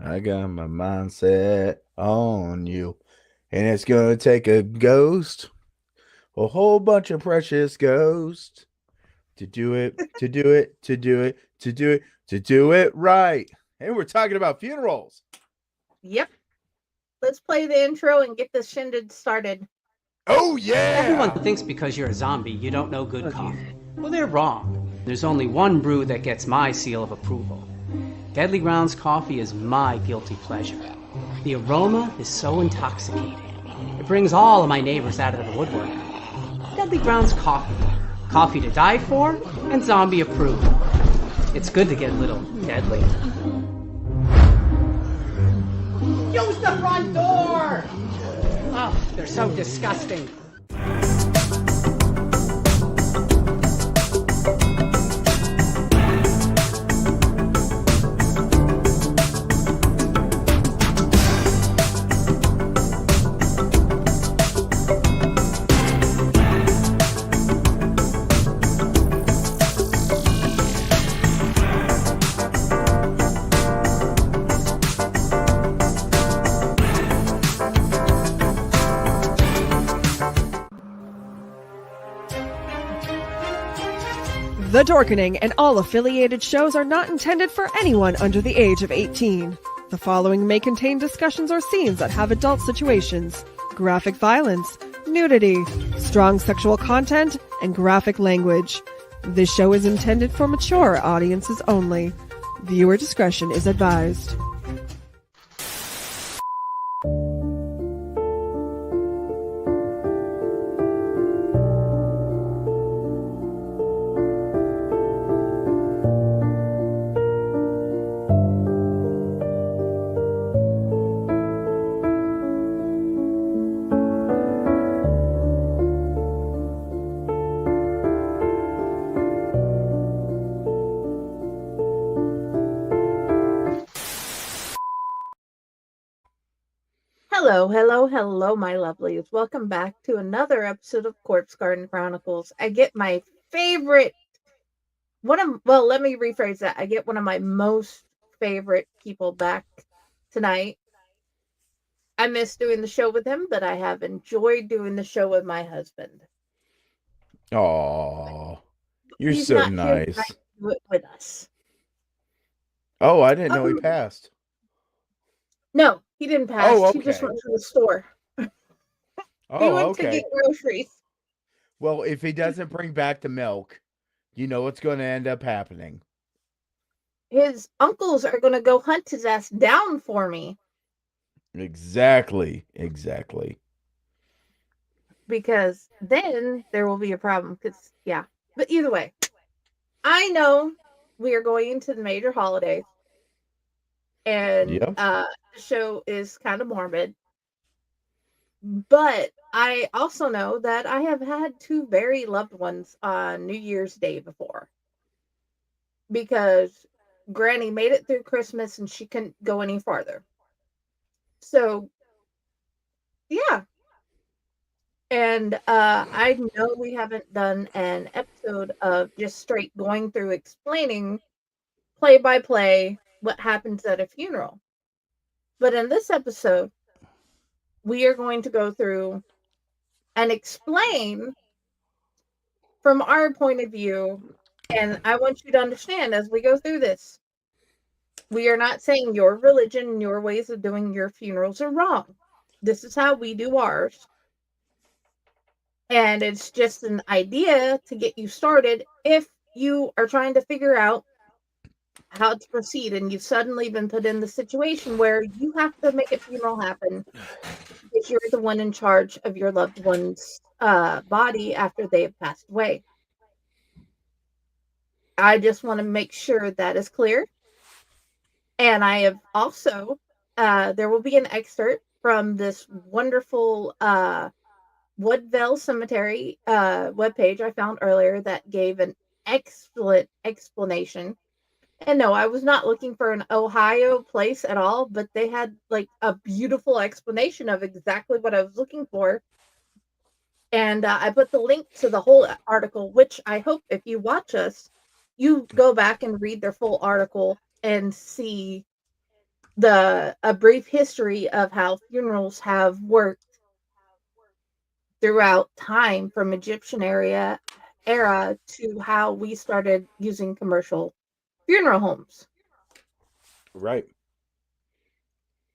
I got my mindset on you. And it's gonna take a ghost, a whole bunch of precious ghosts to do it, to do it, to do it, to do it, to do it right. And we're talking about funerals. Yep. Let's play the intro and get this shindig started. Oh Everyone yeah. thinks because you're a zombie, you don't know good coffee. Well, they're wrong. There's only one brew that gets my seal of approval. Deadly Grounds coffee is my guilty pleasure. The aroma is so intoxicating. It brings all of my neighbors out of the woodwork. Deadly Grounds coffee. Coffee to die for and zombie approved. It's good to get a little deadly. Use the front door! Oh, they're so disgusting. The Dorkening and all affiliated shows are not intended for anyone under the age of 18. The following may contain discussions or scenes that have adult situations, graphic violence, nudity, strong sexual content, and graphic language. This show is intended for mature audiences only. Viewer discretion is advised. Hello, my lovelies. Welcome back to another episode of Corpse Garden Chronicles. I get my favorite let me rephrase that. I get one of my most favorite people back tonight. I miss doing the show with him, but I have enjoyed doing the show with my husband. Oh, you're He's so not here tonight nice. to do it with us. Oh, I didn't know he Um, passed. no, he didn't pass. Oh, He just okay. went to the store. He Oh, went to get okay. groceries. Well, if he doesn't bring back the milk, you know what's going to end up happening. His uncles are going to go hunt his ass down for me. Exactly. Exactly. Because then there will be a problem. Because, yeah. But either way, I know we are going into the major holidays. And Yep. the show is kind of morbid. But I also know that I have had two very loved ones on New Year's Day before. Because Granny made it through Christmas and she couldn't go any farther. So, yeah. And I know we haven't done an episode of just straight going through explaining play by play what happens at a funeral. But in this episode, we are going to go through and explain from our point of view. And I want you to understand as we go through this, we are not saying your religion and your ways of doing your funerals are wrong. This is how we do ours. And it's just an idea to get you started if you are trying to figure out how to proceed and you've suddenly been put in the situation where you have to make a funeral happen if you're the one in charge of your loved one's body after they have passed away. I just want to make sure that is clear. And I have also, there will be an excerpt from this wonderful Woodville Cemetery webpage I found earlier that gave an excellent explanation. And no, I was not looking for an Ohio place at all, but they had like a beautiful explanation of exactly what I was looking for. And I put the link to the whole article, which I hope if you watch us, you go back and read their full article and see a brief history of how funerals have worked throughout time from Egyptian era to how we started using commercial funeral homes. Right.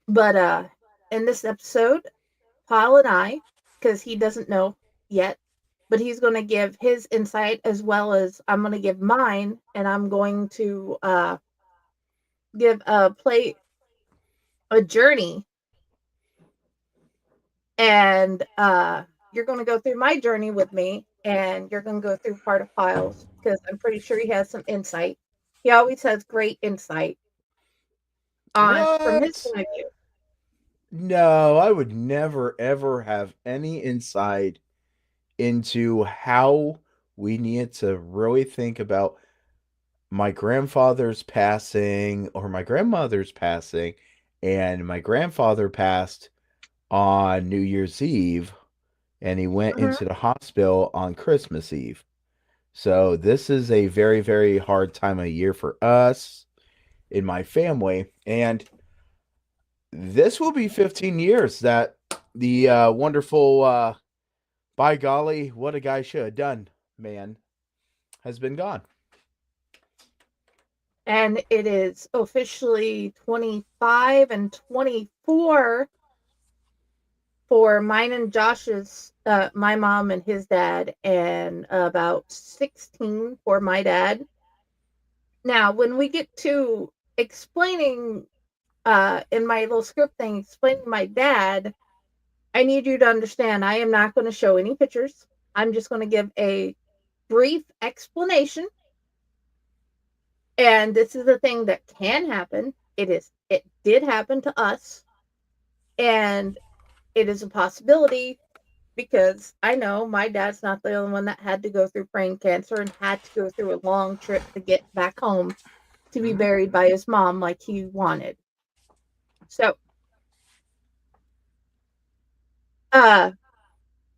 But in this episode, Paul and I, because he doesn't know yet, but he's going to give his insight as well as I'm going to give mine, and I'm going to give a journey, and you're going to go through my journey with me, and you're going to go through part of Piles because I'm pretty sure he has some insight. He always has great insight on from his What? point of view. No, I would never ever have any insight into how we need to really think about my grandfather's passing or my grandmother's passing, and my grandfather passed on New Year's Eve and he went Mhm. into the hospital on Christmas Eve. So this is a very, very hard time of year for us in my family. And this will be 15 years that the wonderful, by golly, what a guy should have done, man, has been gone. And it is officially 25 and 24 for mine and Josh's, my mom and his dad, and about 16 for my dad. Now, when we get to explaining, in my little script thing, explaining my dad, I need you to understand I am not going to show any pictures. I'm just going to give a brief explanation. And this is a thing that can happen. It did happen to us. And it is a possibility because I know my dad's not the only one that had to go through brain cancer and had to go through a long trip to get back home to be buried by his mom like he wanted. So, uh,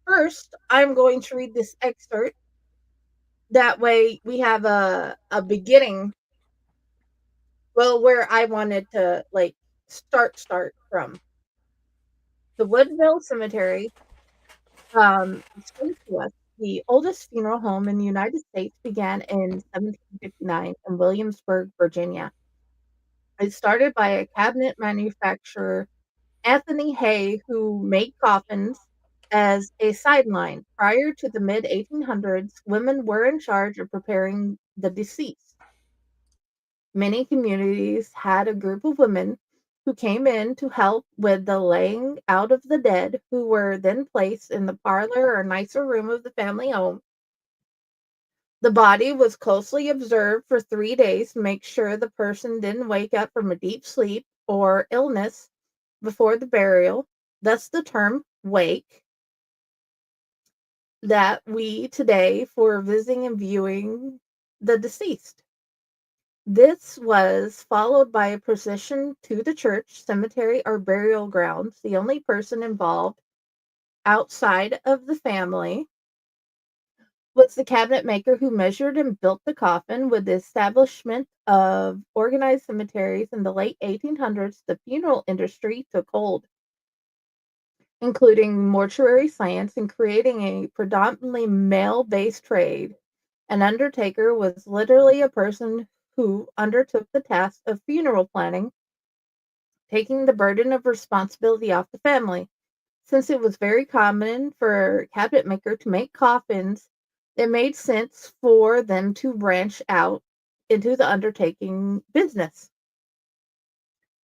first, I'm going to read this excerpt. That way, we have a beginning. Well, where I wanted to like start from the Woodville Cemetery. Explains to us the oldest funeral home in the United States began in 1759 in Williamsburg, Virginia. It started by a cabinet manufacturer, Anthony Hay, who made coffins as a sideline. Prior to the mid 1800s, women were in charge of preparing the deceased. Many communities had a group of women who came in to help with the laying out of the dead, who were then placed in the parlor or nicer room of the family home. The body was closely observed for 3 days to make sure the person didn't wake up from a deep sleep or illness before the burial. Thus, the term wake that we today for visiting and viewing the deceased. This was followed by a procession to the church, cemetery, or burial grounds. The only person involved outside of the family was the cabinet maker who measured and built the coffin. With the establishment of organized cemeteries in the late 1800s, the funeral industry took hold, including mortuary science and creating a predominantly male based trade. An undertaker was literally a person who undertook the task of funeral planning, taking the burden of responsibility off the family. Since it was very common for a cabinet maker to make coffins, it made sense for them to branch out into the undertaking business.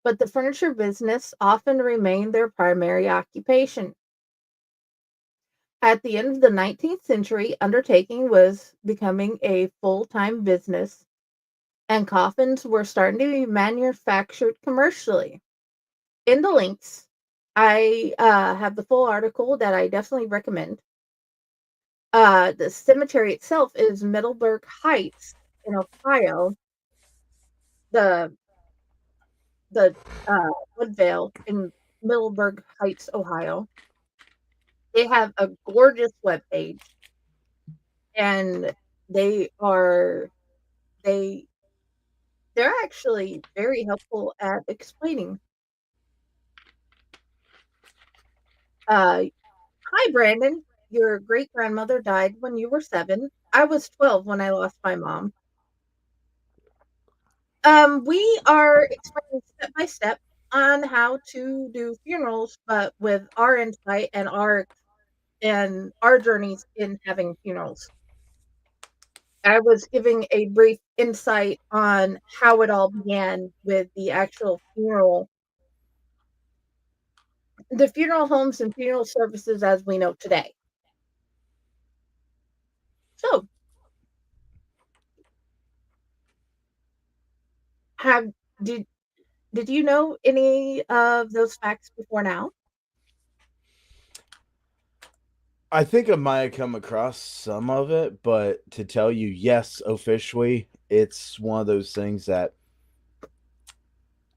But the furniture business often remained their primary occupation. At the end of the 19th century, undertaking was becoming a full time business, and coffins were starting to be manufactured commercially. In the links, I have the full article that I definitely recommend. The cemetery itself is Middleburg Heights in Ohio. The Woodvale in Middleburg Heights, Ohio. They have a gorgeous webpage, and they are they they're actually very helpful at explaining. Hi, Brandon. Your great grandmother died when you were 7. I was 12 when I lost my mom. We are explaining step by step on how to do funerals, but with our insight and our journeys in having funerals. I was giving a brief insight on how it all began with the actual the funeral homes and funeral services as we know today. So, have did did you know any of those facts before now? I think I might have come across some of it, but to tell you, yes, officially, it's one of those things that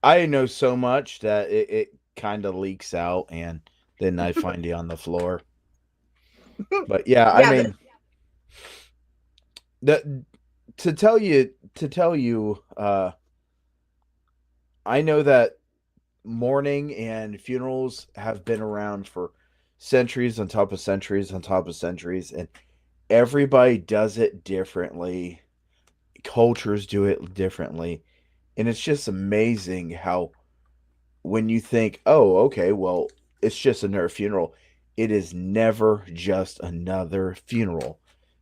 I know so much that it kind of leaks out, and then I find it on the floor. But yeah, I Yeah, mean, the to tell you, I know that mourning and funerals have been around for centuries on top of centuries on top of centuries, and everybody does it differently. Cultures do it differently, and it's just amazing how when you think, oh, okay, well, it's just another funeral, it is never just another funeral,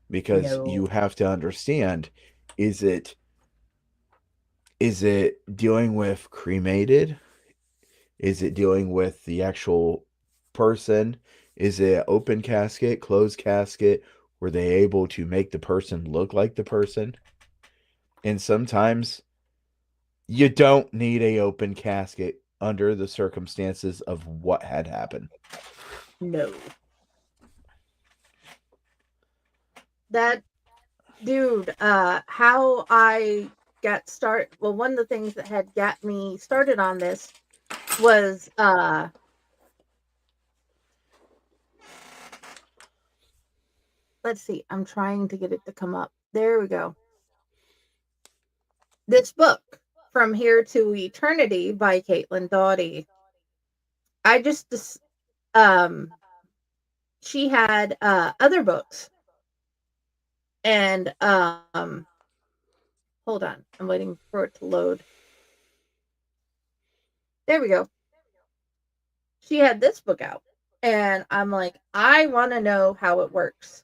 because no, you have to understand, is it dealing with cremated? Is it dealing with the actual person? Is it open casket, closed casket? Were they able to make the person look like the person? And sometimes you don't need a open casket under the circumstances of what had happened. no. That dude, how I got start well, one of the things that had got me started on this was let's see, I'm trying to get it to come up. There we go. This book, From Here to Eternity by Caitlin Doughty. I um she had other books and hold on, I'm waiting for it to load. There we go. She had this book out and I'm like, I want to know how it works.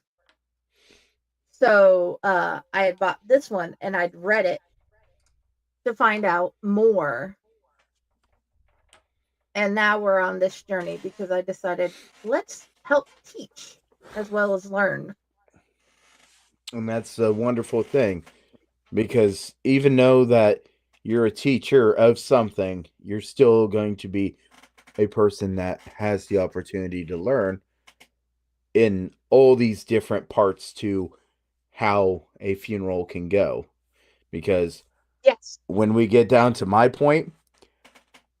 So I had bought this one and I'd read it to find out more. And now we're on this journey because I decided let's help teach as well as learn. And that's a wonderful thing, because even though that you're a teacher of something, you're still going to be a person that has the opportunity to learn in all these different parts to how a funeral can go. Because Yes. when we get down to my point,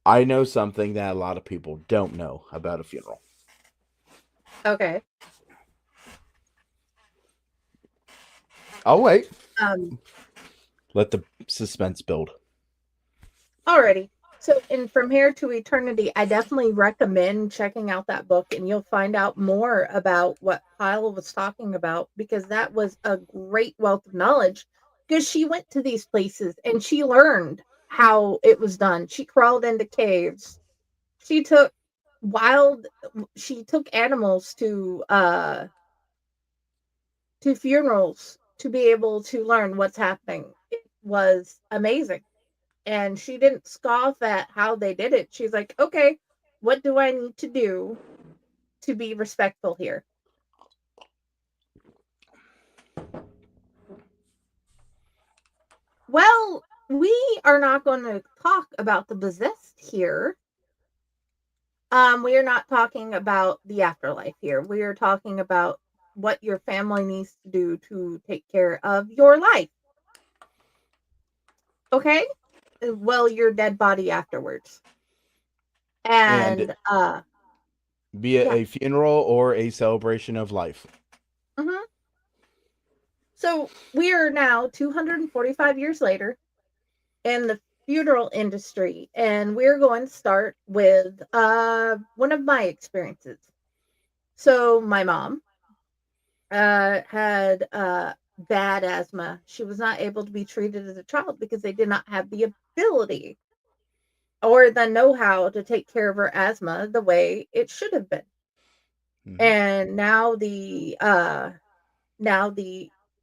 I know something that a lot of people don't know about a funeral. Okay. I'll wait. Um Let the suspense build. Alrighty. So in From Here to Eternity, I definitely recommend checking out that book and you'll find out more about what Kyle was talking about because that was a great wealth of knowledge because she went to these places and she learned how it was done. She crawled into caves. She took wild she took animals to funerals to be able to learn what's happening. It was amazing. And she didn't scoff at how they did it. She's like, okay, what do I need to do to be respectful here? Well, we are not going to talk about the possessed here. We are not talking about the afterlife here. We are talking about what your family needs to do to take care of your life. Okay? Well, your dead body afterwards. And And be it yeah. a funeral or a celebration of life. Mhm. So we are now 245 years later in the funeral industry, and we're going to start with one of my experiences. So my mom had bad asthma. She was not able to be treated as a child because they did not have the ability or the know-how to take care of her asthma the way it should have been. And now the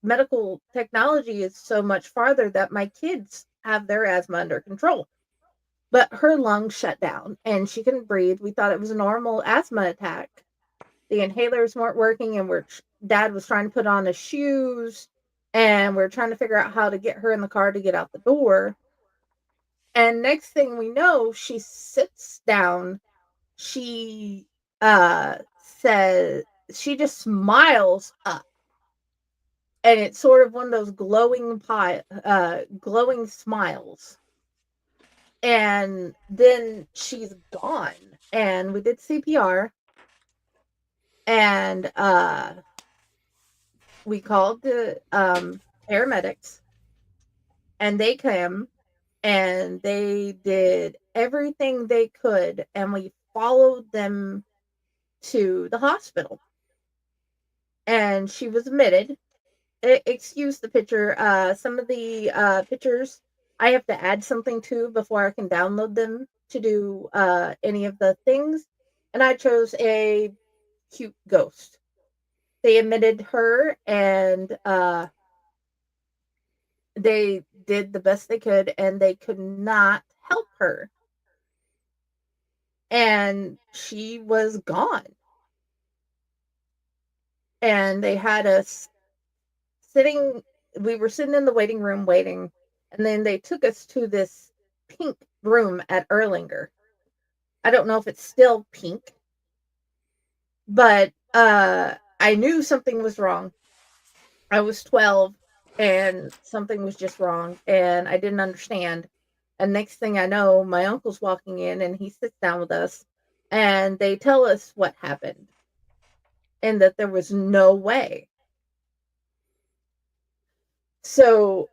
medical technology is so much farther that my kids have their asthma under control. But her lungs shut down and she couldn't breathe. We thought it was a normal asthma attack. The inhalers weren't working, and dad was trying to put on his shoes, and we're trying to figure out how to get her in the car to get out the door. And next thing we know, she sits down. She says, she just smiles up, and it's sort of one of those glowing smiles. And then she's gone, and we did CPR, and we called the paramedics, and they came and they did everything they could, and we followed them to the hospital, and she was admitted. Excuse the picture. Some of the pictures I have to add something to before I can download them to do any of the things, and I chose a cute ghost. They admitted her, and they did the best they could, and they could not help her. And she was gone. And they had us sitting, we were sitting in the waiting room waiting, and then they took us to this pink room at Erlanger. I don't know if it's still pink, but I knew something was wrong. I was 12 and something was just wrong and I didn't understand. And next thing I know, my uncle's walking in and he sits down with us and they tell us what happened and that there was no way. So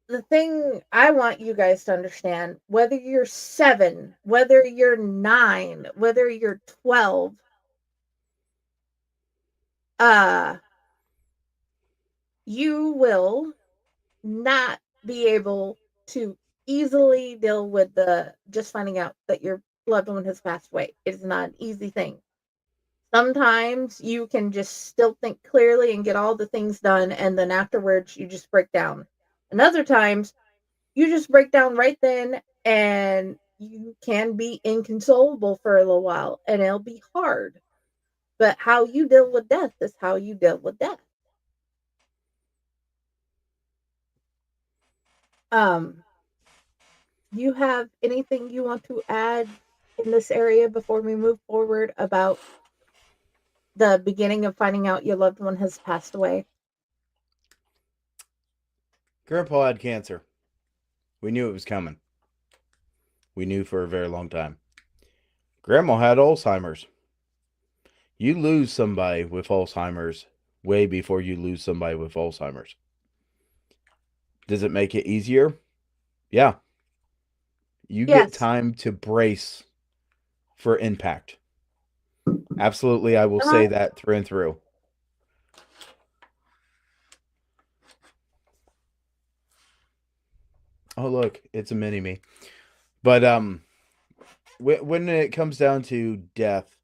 the thing I want you guys to understand, whether you're 7, whether you're 9, whether you're 12, you will not be able to easily deal with the just finding out that your loved one has passed away. It is not an easy thing. Sometimes you can just still think clearly and get all the things done, and then afterwards you just break down. And other times you just break down right then, and you can be inconsolable for a little while, and it'll be hard. But how you deal with death is how you deal with death. Um, you have anything you want to add in this area before we move forward about the beginning of finding out your loved one has passed away? Grandpa had cancer. We knew it was coming. We knew for a very long time. Grandma had Alzheimer's. You lose somebody with Alzheimer's way before you lose somebody with Alzheimer's. Does it make it easier? Yeah. You get Yes. time to brace for impact. Absolutely, I will say that through and through. Oh, look, it's a mini me. But when it comes down to death,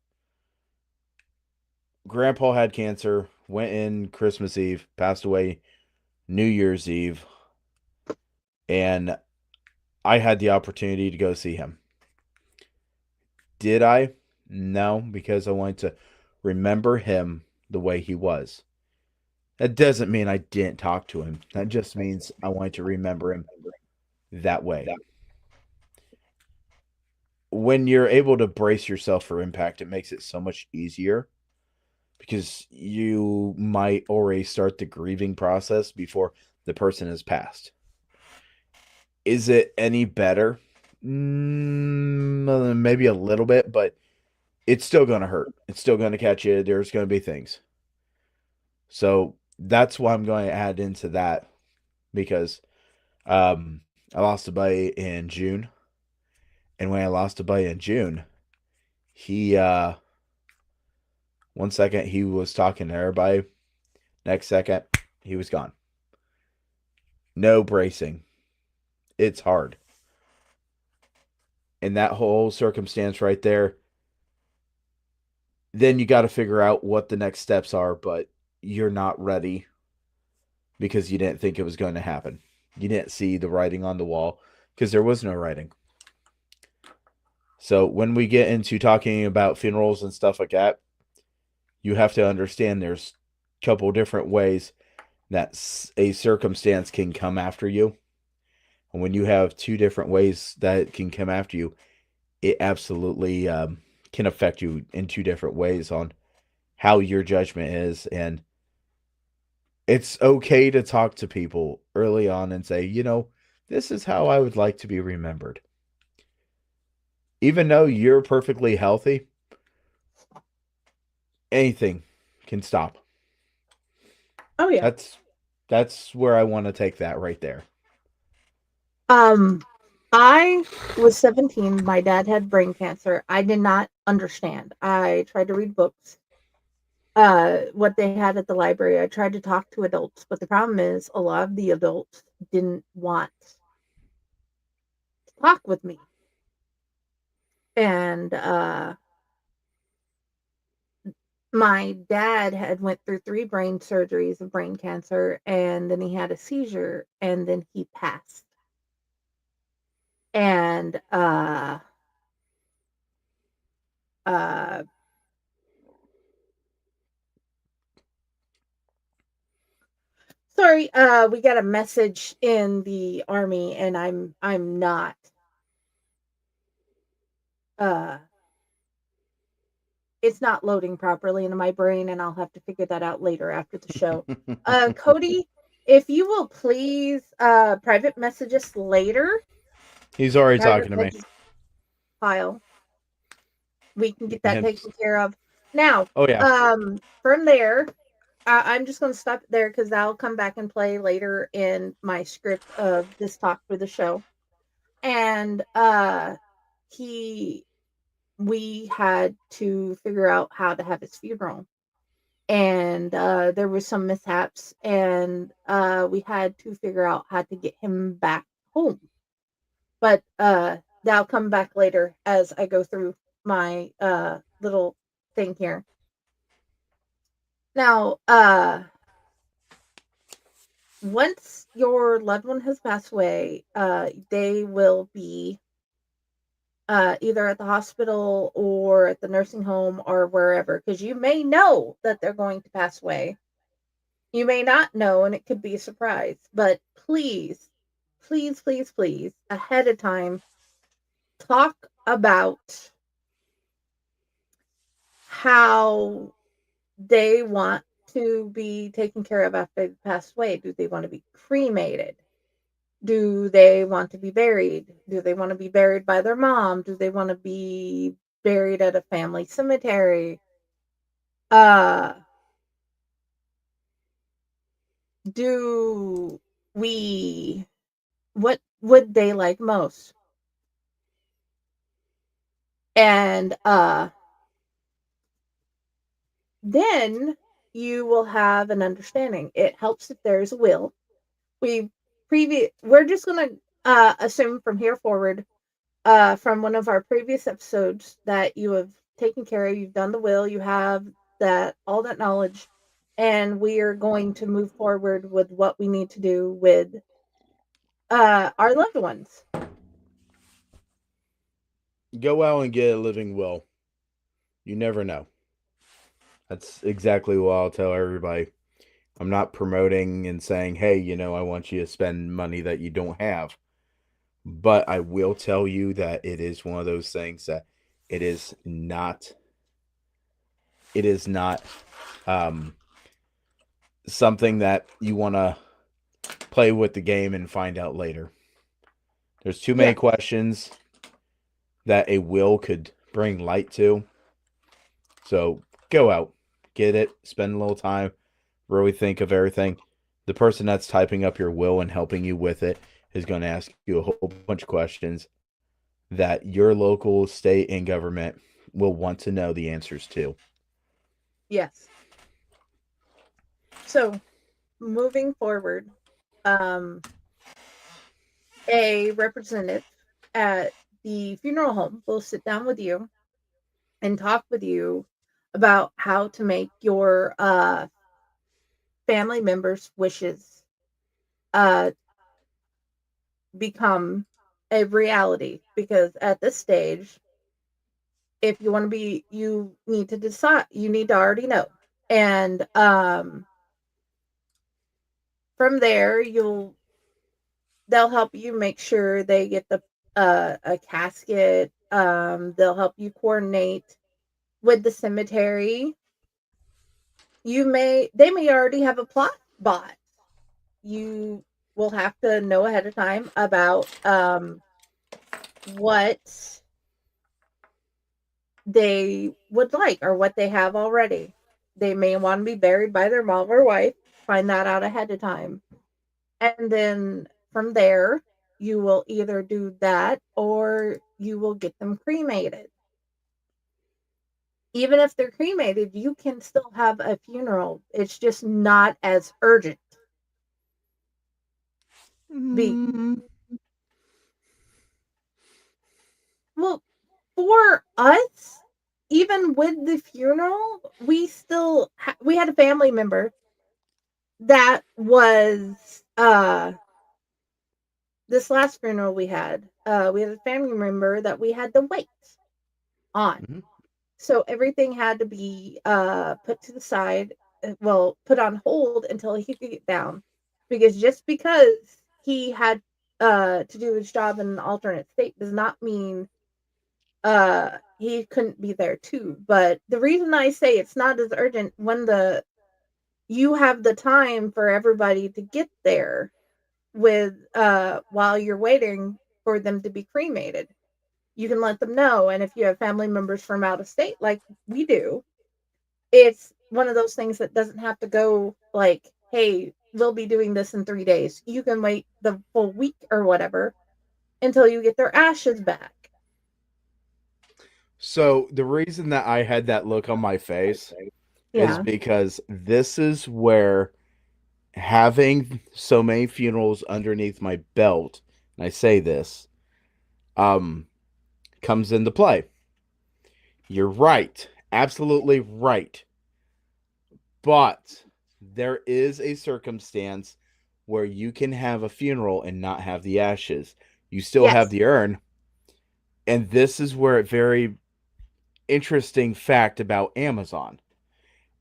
Grandpa had cancer, went in Christmas Eve, passed away New Year's Eve, and I had the opportunity to go see him. Did I? No, because I wanted to remember him the way he was. That doesn't mean I didn't talk to him. That just means I wanted to remember him that way. When you're able to brace yourself for impact, it makes it so much easier because you might already start the grieving process before the person has passed. Is it any better? Maybe a little bit, but it's still going to hurt. It's still going to catch you. There's going to be things. So that's why I'm going to add into that because I lost a buddy in June. And when I lost a buddy in June, he One second he was talking to everybody. Next second, he was gone. No bracing. It's hard. And that whole circumstance right there, then you got to figure out what the next steps are, but you're not ready because you didn't think it was going to happen. You didn't see the writing on the wall because there was no writing. So when we get into talking about funerals and stuff like that, you have to understand there's a couple different ways that a circumstance can come after you. And when you have two different ways that it can come after you, it absolutely can affect you in two different ways on how your judgment is. And it's okay to talk to people early on and say, this is how I would like to be remembered. Even though you're perfectly healthy, anything can stop. Oh yeah. That's where I want to take that right there. I was 17. My dad had brain cancer. I did not understand. I tried to read books, what they had at the library. I tried to talk to adults, but the problem is a lot of the adults didn't want to talk with me. And my dad had went through 3 brain surgeries of brain cancer, and then he had a seizure, and then he passed. And sorry, we got a message in the army, and I'm not it's not loading properly into my brain, and I'll have to figure that out later after the show. Cody, if you will please private message us later. He's already talking to me. Pile. We can get that taken care of. Now, oh yeah. From there, I'm just going to stop there because that'll come back and play later in my script of this talk for the show. And we had to figure out how to have his funeral. And there were some mishaps, and we had to figure out how to get him back home. But that'll come back later as I go through my little thing here. Now, once your loved one has passed away, they will be either at the hospital or at the nursing home or wherever, because you may know that they're going to pass away. You may not know, and it could be a surprise. But please, please, please, please, ahead of time, talk about how they want to be taken care of after they pass away. Do they want to be cremated? Do they want to be buried? Do they want to be buried by their mom? Do they want to be buried at a family cemetery? What would they like most? And then you will have an understanding. It helps if there's a will. We're just going to assume from here forward, from one of our previous episodes, that you have taken care of, you've done the will, you have all that knowledge, and we are going to move forward with what we need to do with our loved ones. Go out and get a living will. You never know. That's exactly what I'll tell everybody. I'm not promoting and saying, hey, I want you to spend money that you don't have. But I will tell you that it is one of those things that it is not something that you want to play with the game and find out later. There's too many questions that a will could bring light to. So go out, get it, spend a little time, really think of everything. The person that's typing up your will and helping you with it is going to ask you a whole bunch of questions that your local, state, and government will want to know the answers to. Yes. So, moving forward, a representative at the funeral home will sit down with you and talk with you about how to make your family members' wishes uh, become a reality. Because at this stage, if you want to be, you need to decide, you need to already know. And from there, they'll help you make sure they get a casket. They'll help you coordinate with the cemetery. They may already have a plot bought. You will have to know ahead of time about what they would like or what they have already. They may want to be buried by their mom or wife. Find that out ahead of time. And then from there, you will either do that or you will get them cremated. Even if they're cremated, you can still have a funeral. It's just not as urgent. Be Mm, well, for us, even with the funeral, we had a family member that was this last funeral we had a family member that we had to wait on. mhm. So everything had to be put to the side, put on hold until he could get down. Because just because he had to do his job in an alternate state does not mean he couldn't be there too. But the reason I say it's not as urgent when the you have the time for everybody to get there with while you're waiting for them to be cremated. You can let them know, and if you have family members from out of state like we do, it's one of those things that doesn't have to go like, hey, they'll be doing this in 3 days. You can wait the full week or whatever until you get their ashes back. So the reason that I had that look on my face is Yeah. because this is where having so many funerals underneath my belt, and I say this, um, comes into play. You're right. Absolutely right. But there is a circumstance where you can have a funeral and not have the ashes. You still have Yes. the urn. And this is where a very interesting fact about Amazon.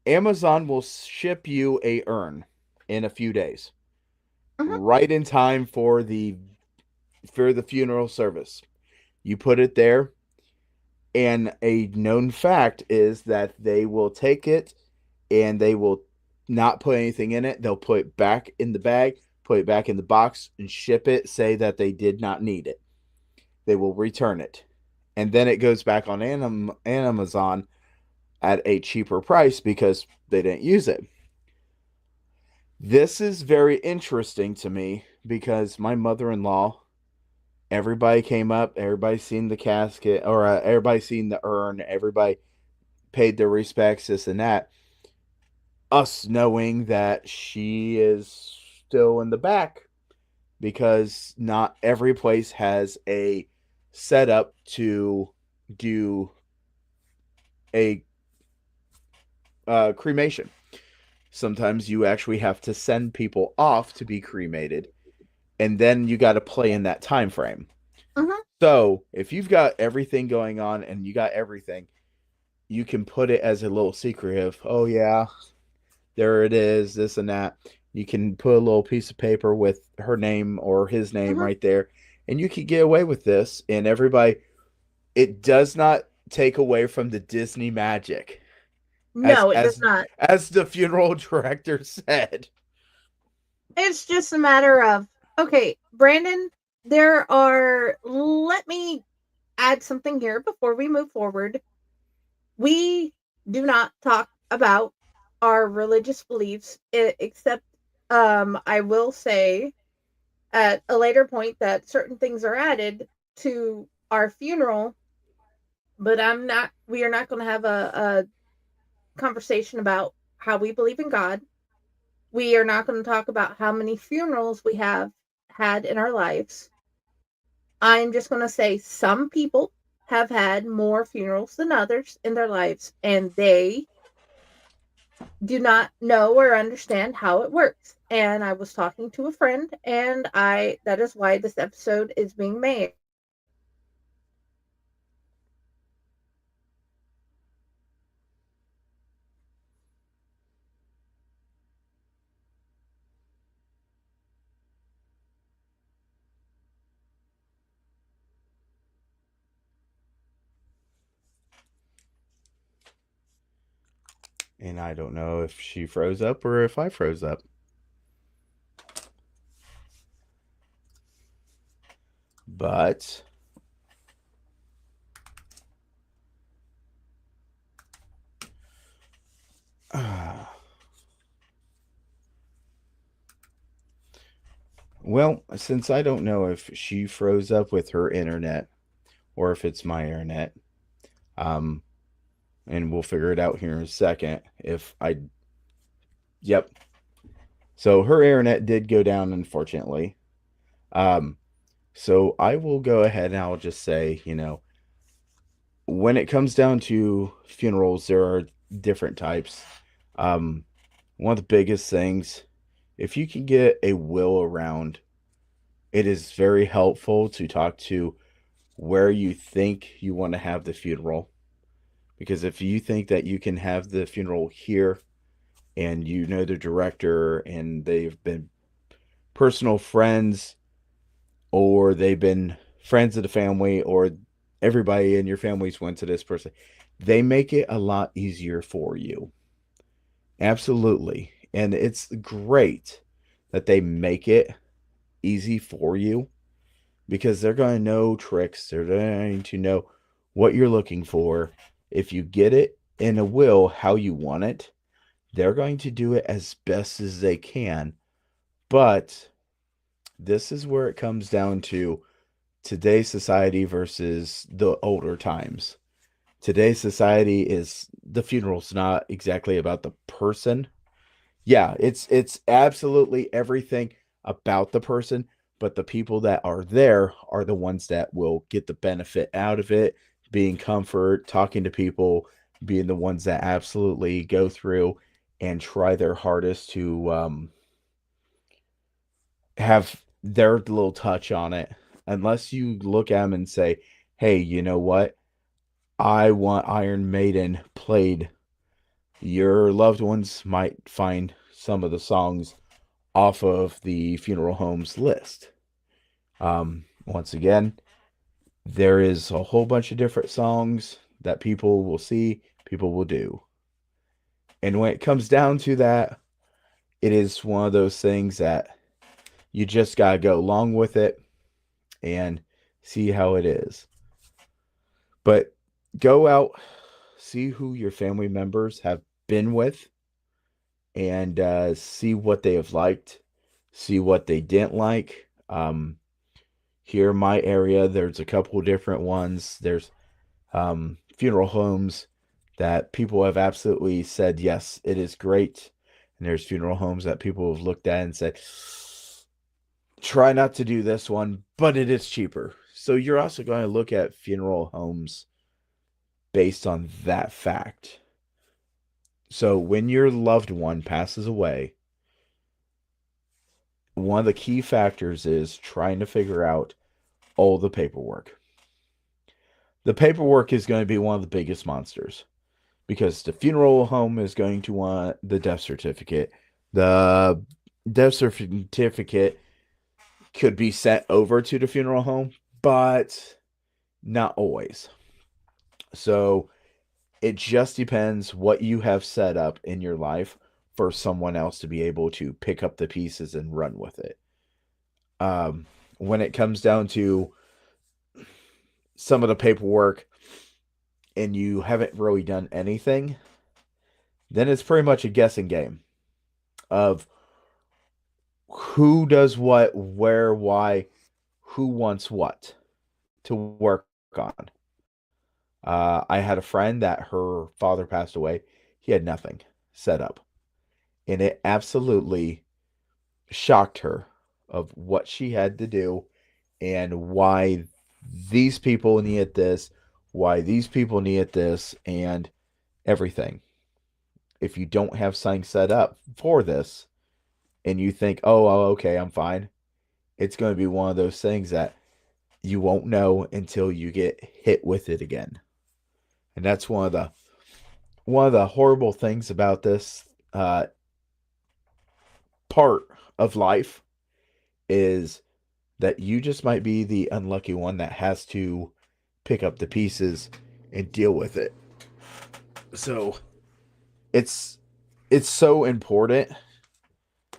Amazon will ship you a urn in a few days, Hmm. right in time for the funeral service. You put it there, and a known fact is that they will take it and they will not put anything in it. They'll put it back in the bag, put it back in the box, and ship it, say that they did not need it. They will return it. And then it goes back on Amazon at a cheaper price because they didn't use it. This is very interesting to me because my mother in law, everybody came up, everybody seen the casket, or everybody seen the urn, everybody paid their respects, this and that. Us knowing that she is still in the back because not every place has a setup to do a cremation. Sometimes you actually have to send people off to be cremated, and then you got to play in that time frame. Hmm. So if you've got everything going on and you got everything, you can put it as a little secret of, oh yeah, there it is, this and that. You can put a little piece of paper with her name or his name Hmm. right there, and you can get away with this. And everybody, it does not take away from the Disney magic, as No, it does as not. as the funeral director said. It's just a matter of, okay, Brandon, let me add something here before we move forward. We do not talk about our religious beliefs, except I will say at a later point that certain things are added to our funeral, but we are not going to have conversation about how we believe in God. We are not going to talk about how many funerals we have had in our lives. I'm just going to say some people have had more funerals than others in their lives, and they do not know or understand how it works. And I was talking to a friend, and that is why this episode is being made. And I don't know if she froze up or if I froze up. But well, since I don't know if she froze up with her internet or if it's my internet, um, and we'll figure it out here in a second. Yep. So her internet did go down, unfortunately. Um, so I will go ahead and I'll just say, when it comes down to funerals, there are different types. Um, one of the biggest things, if you can get a will around, it is very helpful to talk to where you think you want to have the funeral. Because if you think that you can have the funeral here and you know the director and they've been personal friends or they've been friends of the family or everybody in your family's went to this person, they make it a lot easier for you. Absolutely. And it's great that they make it easy for you because they're going to know tricks. They're going to know what you're looking for. If you get it in a will how you want it, they're going to do it as best as they can. But this is where it comes down to today's society versus the older times. Today's society is the funeral's not exactly about the person. Yeah, it's absolutely everything about the person, but the people that are there are the ones that will get the benefit out of it, being comfort, talking to people, being the ones that absolutely go through and try their hardest to have their little touch on it. Unless you look at them and say, hey, you know what? I want Iron Maiden played. Your loved ones might find some of the songs off of the funeral homes list. Once again, there is a whole bunch of different songs that people will see, people will do. And when it comes down to that, it is one of those things that you just got to go along with it and see how it is. But go out, see who your family members have been with, and see what they have liked, see what they didn't like. Here in my area, there's a couple different ones. There's funeral homes that people have absolutely said, yes, it is great. And there's funeral homes that people have looked at and said, try not to do this one, but it is cheaper. So you're also going to look at funeral homes based on that fact. So when your loved one passes away, one of the key factors is trying to figure out all the paperwork. The paperwork is going to be one of the biggest monsters because the funeral home is going to want the death certificate. The death certificate could be sent over to the funeral home, but not always. So it just depends what you have set up in your life for someone else to be able to pick up the pieces and run with it. When it comes down to some of the paperwork and you haven't really done anything, then it's pretty much a guessing game of who does what, where, why, who wants what to work on. I had a friend that her father passed away. he had nothing set up. And it absolutely shocked her of what she had to do and why these people needed this, why these people needed this, and everything. If you don't have something set up for this and you think, oh, okay, I'm fine, it's going to be one of those things that you won't know until you get hit with it again. And that's one of the horrible things about this part of life is that you just might be the unlucky one that has to pick up the pieces and deal with it. So it's so important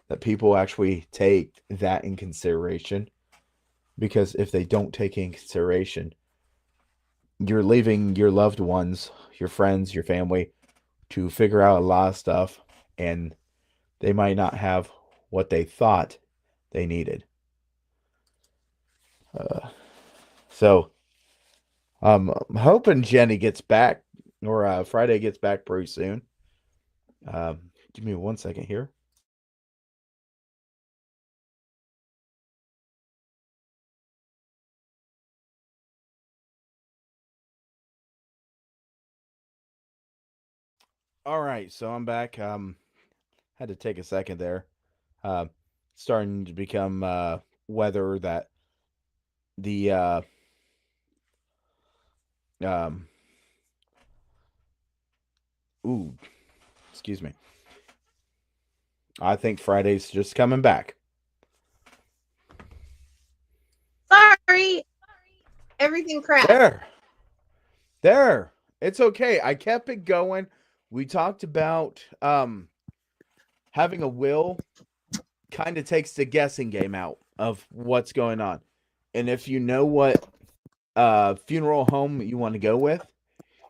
that people actually take that in consideration, because if they don't take it in consideration, you're leaving your loved ones, your friends, your family to figure out a lot of stuff, and they might not have what they thought they needed. Uh, so I'm hoping Jenny gets back, or Friday gets back pretty soon. Give me 1 second here. All right, so I'm back. Had to take a second there. Uh, Starting to become weather that the um ooh, excuse me. I think Friday's just coming back. Sorry, everything crashed. There. It's okay. I kept it going. We talked about having a will kind of takes the guessing game out of what's going on. And if you know what funeral home you want to go with,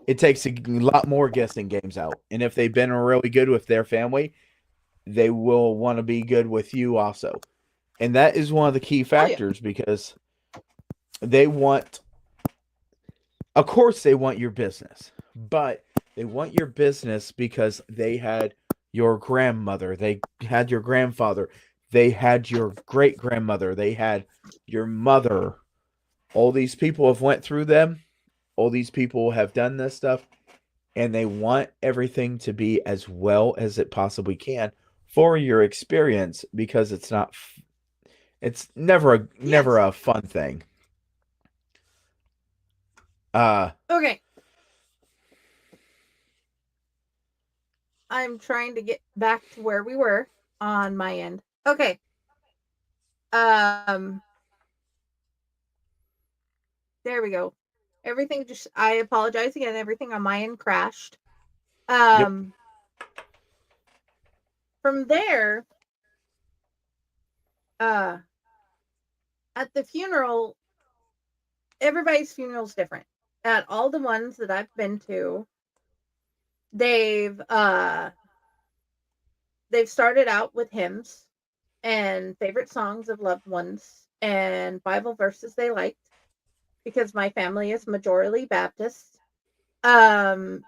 it takes a lot more guessing games out. And if they've been really good with their family, they will want to be good with you also. And that is one of the key factors, because they want, of course, they want your business, but they want your business because they had your grandmother, they had your grandfather, they had your great grandmother, they had your mother. All these people have went through them. All these people have done this stuff, and they want everything to be as well as it possibly can for your experience, because it's never a fun thing. Okay. I'm trying to get back to where we were on my end. Okay. There we go. Everything just, I apologize again. Everything on my end crashed. Yep. From there, uh at the funeral, everybody's funeral is different. At all the ones that I've been to, they've started out with hymns and favorite songs of loved ones and Bible verses they liked, because my family is majority Baptist. There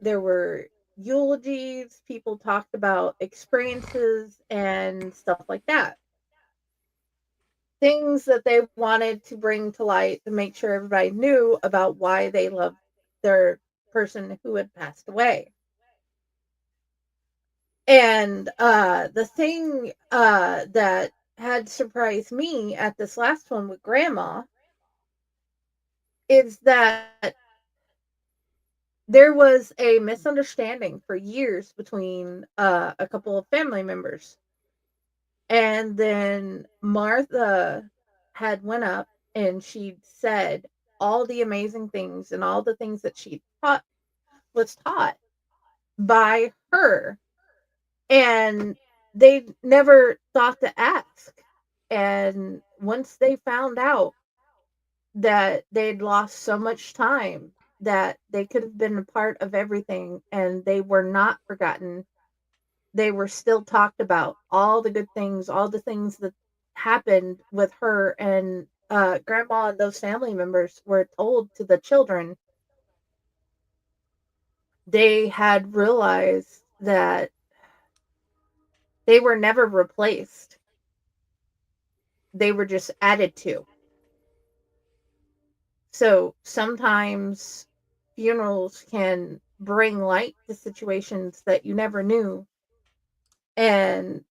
were eulogies, people talked about experiences and stuff like that. Things that they wanted to bring to light to make sure everybody knew about why they loved their person who had passed away. And the thing that had surprised me at this last one with grandma is that there was a misunderstanding for years between a couple of family members. And then Martha had went up and she said all the amazing things and all the things that she was taught by her. And they never thought to ask. And once they found out that they'd lost so much time, that they could have been a part of everything and they were not forgotten, they were still talked about, all the good things, all the things that happened with her, and grandma and those family members were told to the children, they had realized that they were never replaced. They were just added to. So sometimes funerals can bring light to situations that you never knew and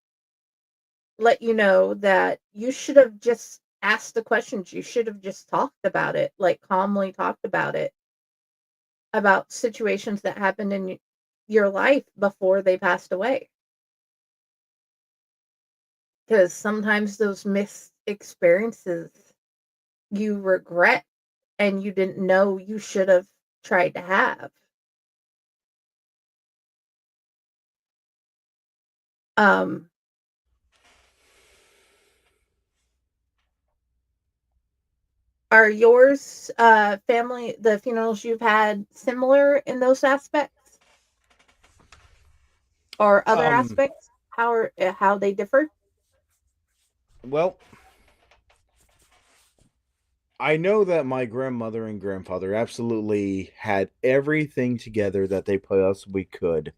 let you know that you should have just asked the questions. You should have just talked about it, like calmly talked about situations that happened in your life before they passed away. Because sometimes those missed experiences you regret and you didn't know you should have tried to have. Um, are yours family the funerals you've had similar in those aspects or other Um, aspects? How they differ? well, I know that my grandmother and grandfather absolutely had everything together that they possibly could.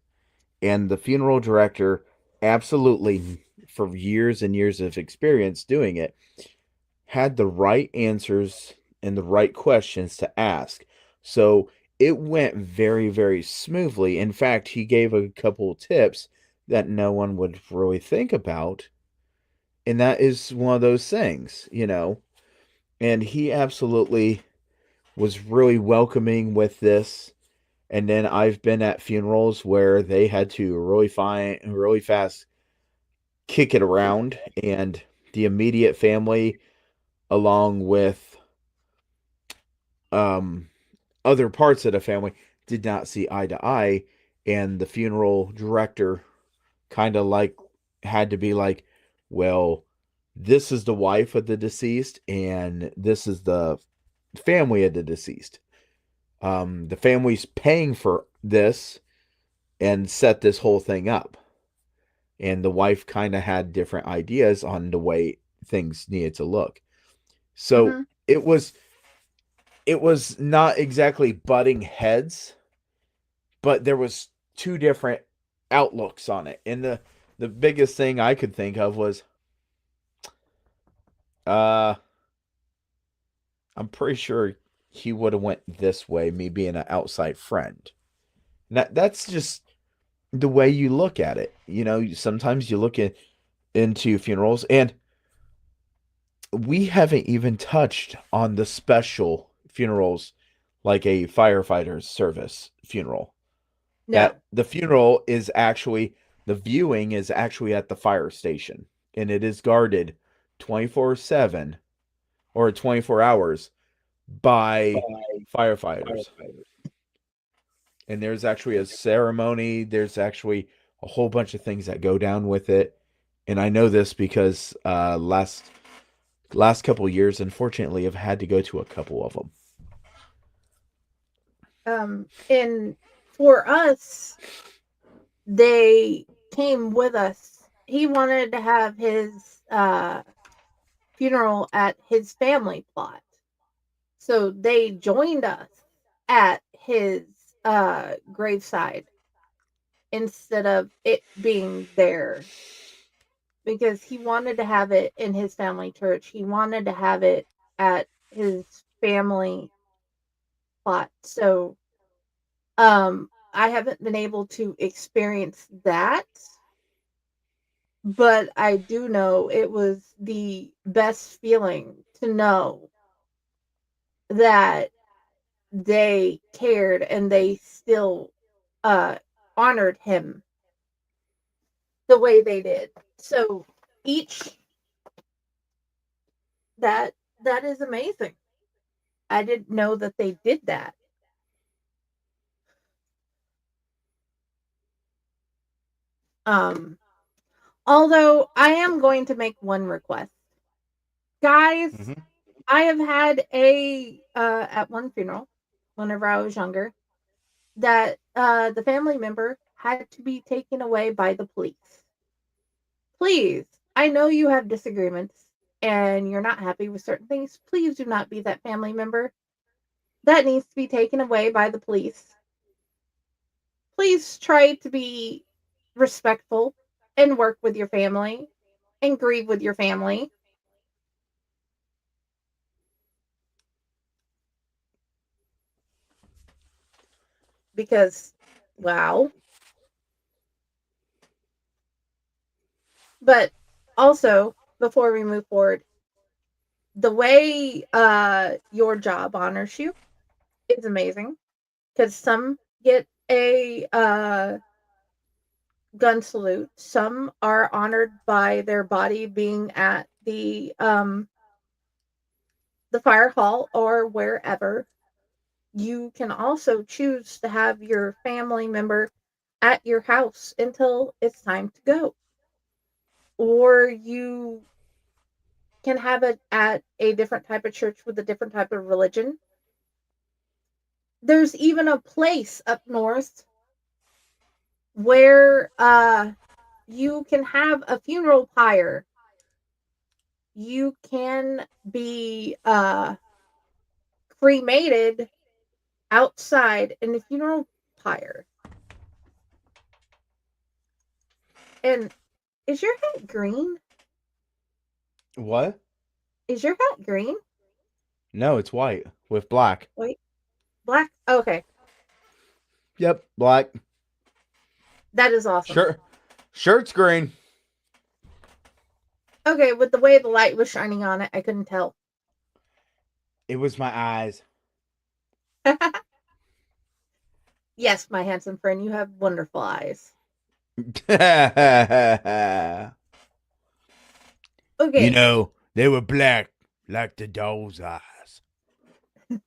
And the funeral director absolutely, for years and years of experience doing it, had the right answers and the right questions to ask. So it went very, very smoothly. In fact, he gave a couple tips that no one would really think about. And that is one of those things. And he absolutely was really welcoming with this. And then I've been at funerals where they had to really fast kick it around, and the immediate family, along with um, other parts of the family, did not see eye to eye, and the funeral director kind of like had to be like, well, this is the wife of the deceased, and this is the family of the deceased. The family's paying for this and set this whole thing up. And the wife kind of had different ideas on the way things needed to look. So Mm-hmm. it was not exactly butting heads, but there was two different outlooks on it. And the biggest thing I could think of was uh I'm pretty sure he would have went this way, me being an outside friend. And that's just the way you look at it. Sometimes you look into funerals, and we haven't even touched on the special funerals like a firefighter's service funeral. No. That the funeral is actually, the viewing is actually at the fire station, and it is guarded 24/7 or 24 hours by firefighters. And there's actually a ceremony, there's actually a whole bunch of things that go down with it. And I know this because last couple years, unfortunately, I've had to go to a couple of them. And for us, they came with us. He wanted to have his funeral at his family plot. So they joined us at his graveside instead of it being there because he wanted to have it in his family church. He wanted to have it at his family plot. So I haven't been able to experience that, but I do know it was the best feeling to know that they cared and they still uh honored him the way they did. So each that that is amazing. I didn't know that they did that. Um Although I am going to make one request. Guys, Mm-hmm. I have had a at one funeral whenever I was younger that the family member had to be taken away by the police. Please, I know you have disagreements and you're not happy with certain things. Please do not be that family member that needs to be taken away by the police please try to be respectful and work with your family and grieve with your family. Because, wow. But also, before we move forward, the way your job honors you is amazing. Because some get a gun salute, some are honored by their body being at the fire hall or wherever. You can also choose to have your family member at your house until it's time to go. Or you can have it at a different type of church with a different type of religion. There's even a place up north where you can have a funeral pyre. You can be cremated outside in the funeral pyre. And is your hat green? What? Is your hat green? No, it's white with black. Wait, black? Okay, Yep, black. that is awesome. Shirt's green. Okay, with the way the light was shining on it, I couldn't tell. It was my eyes. Yes, my handsome friend, you have wonderful eyes. You Okay, know, they were black like the doll's eyes.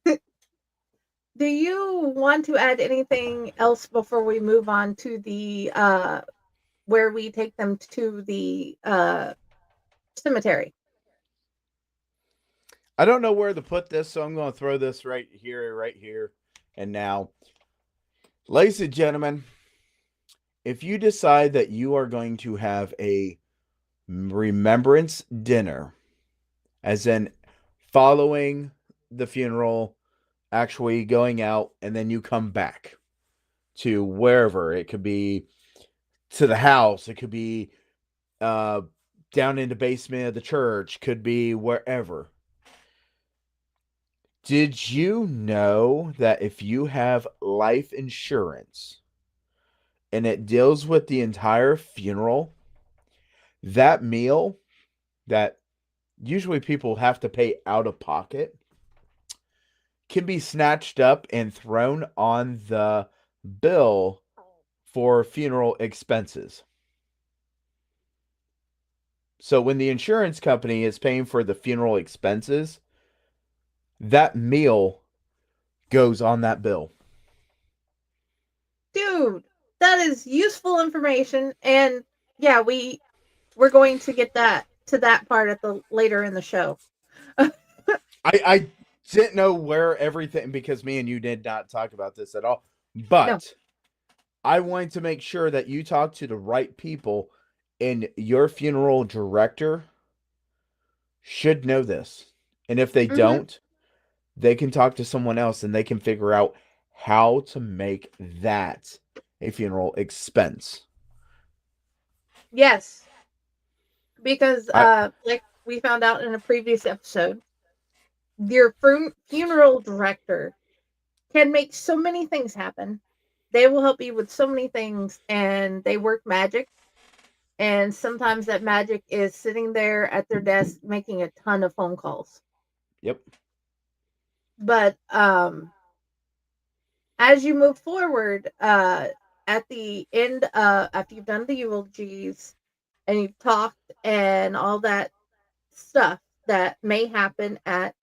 do you want to add anything else before we move on to the where we take them to the cemetery? I don't know where to put this, so I'm going to throw this right here, and now. Ladies and gentlemen, if you decide that you are going to have a remembrance dinner, as in following the funeral, actually going out, and then you come back to wherever, it could be to the house, it could be down in the basement of the church, could be wherever. Did you know that if you have life insurance and it deals with the entire funeral, that meal that usually people have to pay out of pocket can be snatched up and thrown on the bill for funeral expenses? So when the insurance company is paying for the funeral expenses, that meal goes on that bill. Dude, that is useful information, and yeah, we're going to get that to that part at the later in the show. I didn't know where everything, because me and you did not talk about this at all. But No. I wanted to make sure that you talk to the right people, and your funeral director should know this. And if they don't, they can talk to someone else and they can figure out how to make that a funeral expense. Yes, because like we found out in a previous episode, your funeral director can make so many things happen. They will help you with so many things, and they work magic. And sometimes that magic is sitting there at their desk making a ton of phone calls. Yep. But as you move forward, at the end, after you've done the eulogies and you've talked and all that stuff that may happen at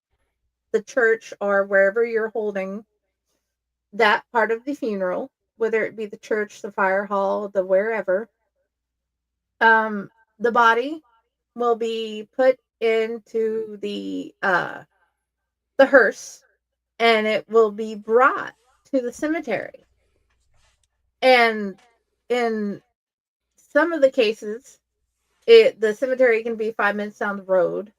the church or wherever you're holding that part of the funeral, whether it be the church, the fire hall, the wherever, the body will be put into the hearse, and it will be brought to the cemetery. And in some of the cases, the cemetery can be 5 minutes down the road.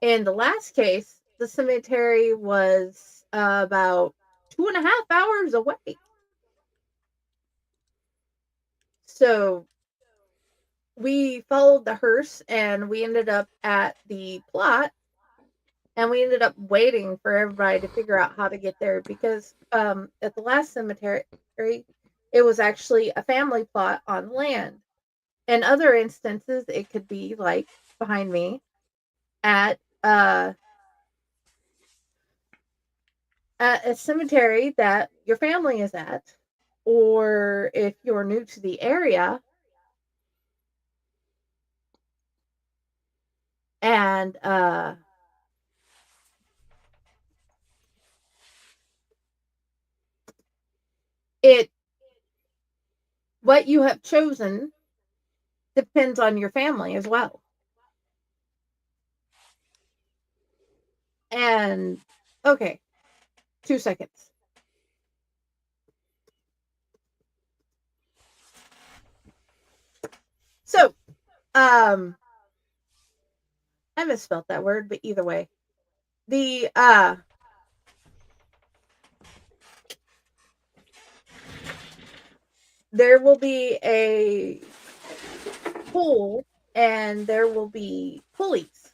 In the last case, the cemetery was about 2.5 hours away. So we followed the hearse and we ended up at the plot, and we ended up waiting for everybody to figure out how to get there because at the last cemetery it was actually a family plot on land. In other instances it could be like behind me at a cemetery that your family is at, or if you're new to the area and it what you have chosen depends on your family as well. And okay, 2 seconds. So, um, I misspelled that word, but either way, the there will be a pool and there will be pulleys.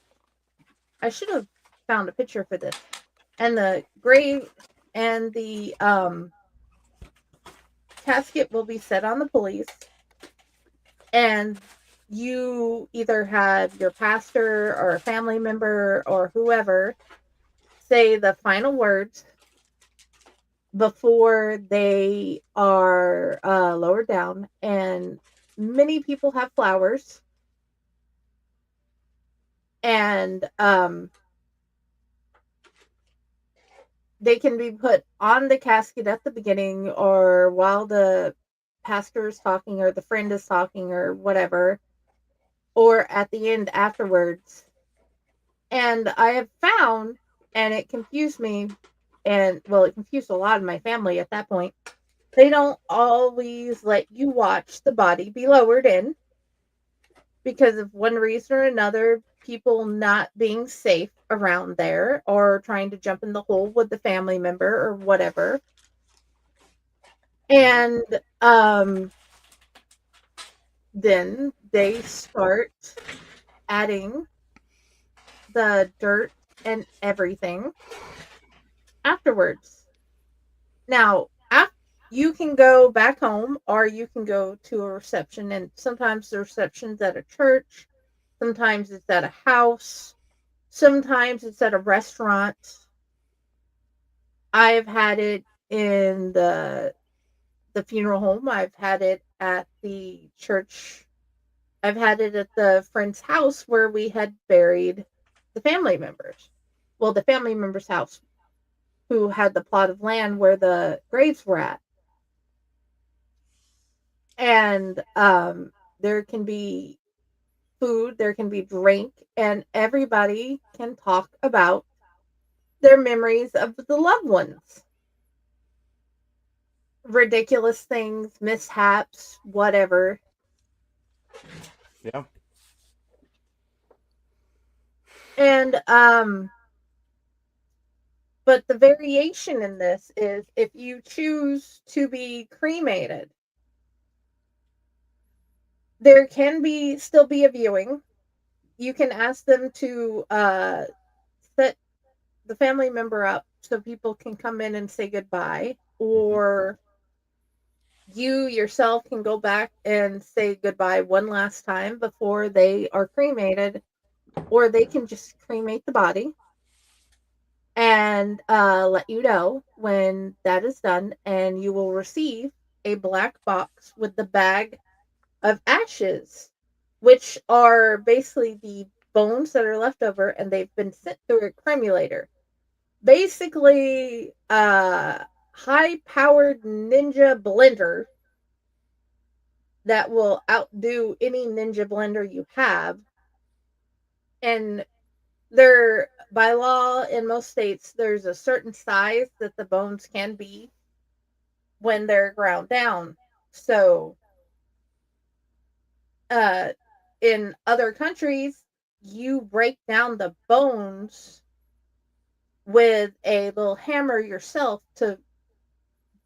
I should have found a picture for this. And the grave and the casket will be set on the pulleys, and you either have your pastor or a family member or whoever say the final words before they are lowered down. And many people have flowers, and they can be put on the casket at the beginning or while the pastor is talking or the friend is talking or whatever, or at the end afterwards. And I have found, and it confused me, and well, it confused a lot of my family at that point. They don't always let you watch the body be lowered in because of one reason or another, people not being safe around there or trying to jump in the hole with the family member or whatever. And then they start adding the dirt and everything afterwards. Now, you can go back home or you can go to a reception, and sometimes the reception's at a church, sometimes it's at a house, sometimes it's at a restaurant. I've had it in the funeral home, I've had it at the church, I've had it at the friend's house where we had buried the family members. Well, the family member's house who had the plot of land where the graves were at. And there can be food, there can be drink, and everybody can talk about their memories of the loved ones. Ridiculous things, mishaps, whatever. Yeah. And but the variation in this is if you choose to be cremated, there can be still be a viewing. You can ask them to set the family member up so people can come in and say goodbye, or you yourself can go back and say goodbye one last time before they are cremated, or they can just cremate the body and let you know when that is done, and you will receive a black box with the bag of ashes, which are basically the bones that are left over and they've been sent through a cremulator. Basically, high powered ninja blender that will outdo any ninja blender you have. And there, by law in most states, there's a certain size that the bones can be when they're ground down. So, uh, in other countries, you break down the bones with a little hammer yourself to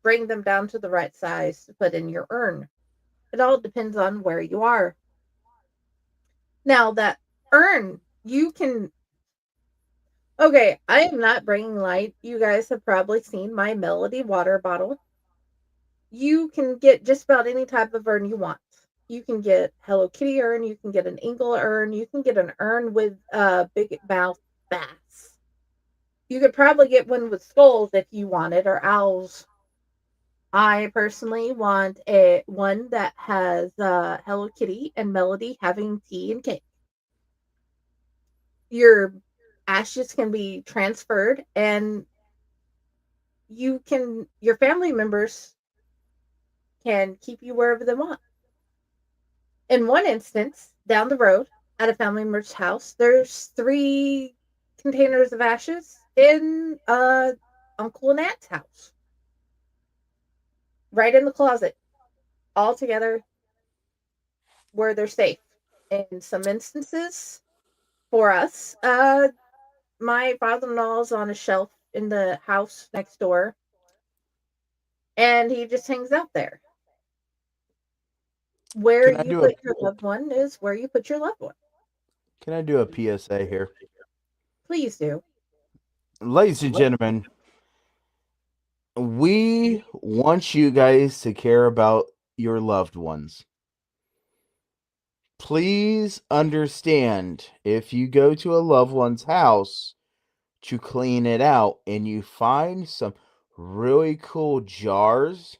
bring them down to the right size to put in your urn. It all depends on where you are. Now, that urn, you can. Okay, I am not bringing light. You guys have probably seen my Melody water bottle. You can get just about any type of urn you want. You can get Hello Kitty urn, you can get an Eagle urn, you can get an urn with big mouth bats. You could probably get one with skulls if you wanted, or owls. I personally want a one that has Hello Kitty and Melody having tea and cake. Your ashes can be transferred, and your family members can keep you wherever they want. In one instance, down the road at a family member's house, there's 3 containers of ashes in Uncle and Aunt's house, right in the closet, all together where they're safe. In some instances, for us, my father-in-law is on a shelf in the house next door, and he just hangs out there. Where Can I you do a put your loved one is where you put your loved one. Can I do a PSA here? Please do. Ladies and gentlemen, we want you guys to care about your loved ones. Please understand, if you go to a loved one's house to clean it out and you find some really cool jars,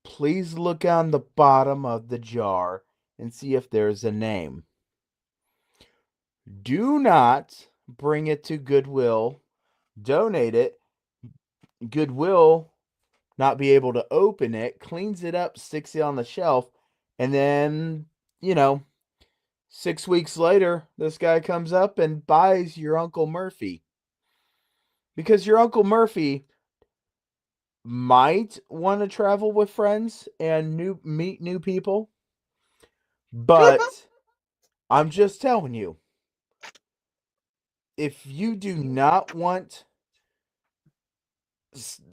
please look on the bottom of the jar and see if there's a name. Do not bring it to Goodwill, donate it. Goodwill not be able to open it, cleans it up, sticks it on the shelf, and then, 6 weeks later, this guy comes up and buys your Uncle Murphy. Because your Uncle Murphy might want to travel with friends and meet new people, but I'm just telling you, if you do not want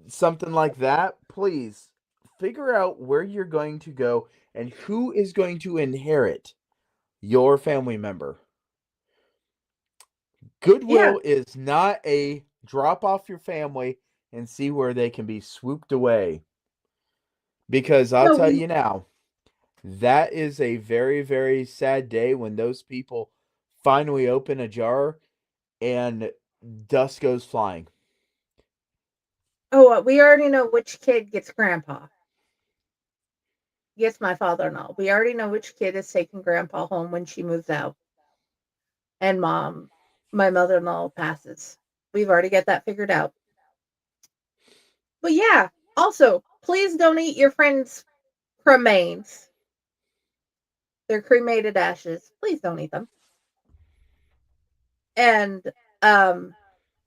something like that, please figure out where you're going to go and who is going to inherit your family member. Yeah. Goodwill is not a drop off your family and see where they can be swooped away. Because I'll No, tell we you now, that is a very, very sad day when those people finally open a jar and dust goes flying. we already know which kid gets grandpa. Gets my father-in-law. We already know which kid is taking grandpa home when she moves out. And my mother-in-law passes. We've already got that figured out. But yeah, also, please don't eat your friends' cremains. Their cremated ashes. Please don't eat them. And um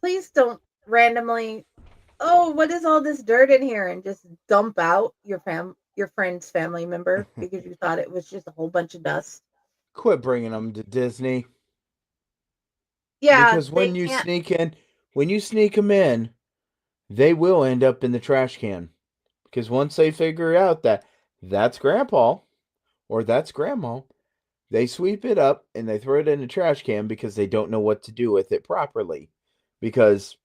please don't randomly, oh, what is all this dirt in here, and just dump out your friend's family member because you thought it was just a whole bunch of dust. Quit bringing them to Disney. Yeah, Because they can't. when you sneak them in, they will end up in the trash can. Because once they figure out that that's grandpa or that's grandma, they sweep it up and they throw it in the trash can because they don't know what to do with it properly. Because,